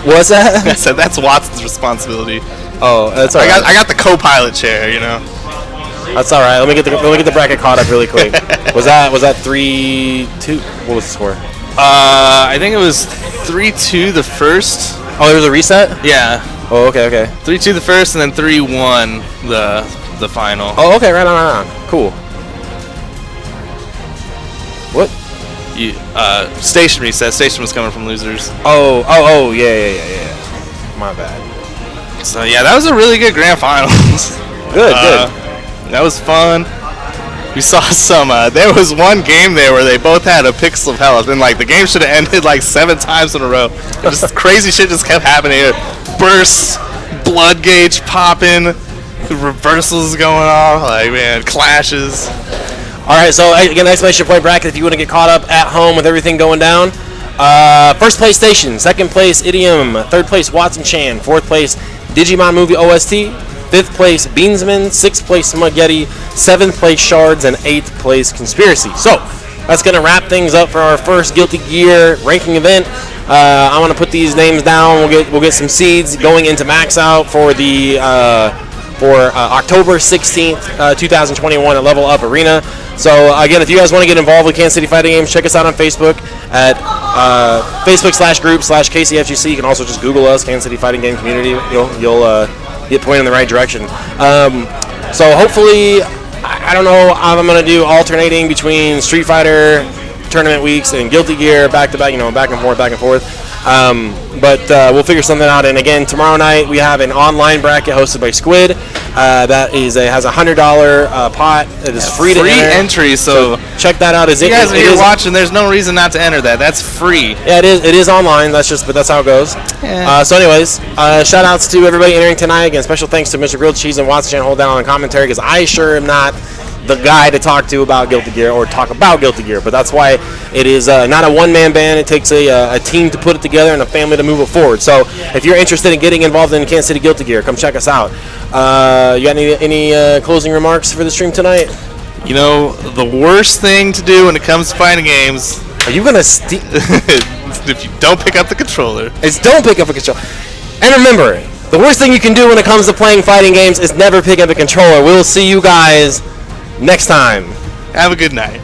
What's that? I said that's Watson's responsibility. Oh, that's all right. I got the co-pilot chair, you know. That's all right. Let me get the bracket caught up really quick. Was that 3-2? What was the score? I think it was 3-2 the first. Oh, there was a reset. Yeah, Oh, okay. 3-2 the first, and then 3-1 the final. Oh, okay. Right on. Cool. What? You, Station reset. Station was coming from losers. Oh, yeah. My bad. So yeah, that was a really good grand finals. Good. That was fun. We saw some. There was one game there where they both had a pixel of health, and like the game should have ended like 7 times in a row. Just crazy shit just kept happening here. Bursts, blood gauge popping, reversals going on. Like man, clashes. All right. So again, exclamation point bracket if you want to get caught up at home with everything going down. First place Station, second place Idiom, third place Watson Chan, fourth place Digimon Movie OST, fifth place Beansman, sixth place Smuggetti, seventh place Shards, and eighth place Conspiracy. So that's gonna wrap things up for our first Guilty Gear ranking event. I'm gonna put these names down. We'll get some seeds going into Max Out for the October 16th, 2021 at Level Up Arena. So again, if you guys want to get involved with Kansas City Fighting Games, check us out on Facebook at Facebook/group/KCFGC. You can also just Google us, Kansas City Fighting Game Community. You'll get pointed in the right direction. So hopefully, I don't know how I'm going to do alternating between Street Fighter tournament weeks and Guilty Gear back to back, back and forth. But we'll figure something out. And again, tomorrow night we have an online bracket hosted by Squid. That has a $100 pot. It is free to enter. entry. So check that out. if you guys are watching, there's no reason not to enter that. That's free. Yeah, it is online. But that's how it goes. Yeah. So anyways, shout outs to everybody entering tonight. Again, special thanks to Mr. Grilled Cheese and Watson Chan hold down on the commentary because I sure am not the guy to talk to about Guilty Gear or talk about Guilty Gear, but that's why it is not a one-man band. It takes a team to put it together and a family to move it forward. So if you're interested in getting involved in Kansas City Guilty Gear, come check us out. You got any closing remarks for the stream tonight? The worst thing to do when it comes to fighting games Are you gonna if you don't pick up the controller. don't pick up a controller. And remember, the worst thing you can do when it comes to playing fighting games is never pick up a controller. We'll see you guys next time. Have a good night.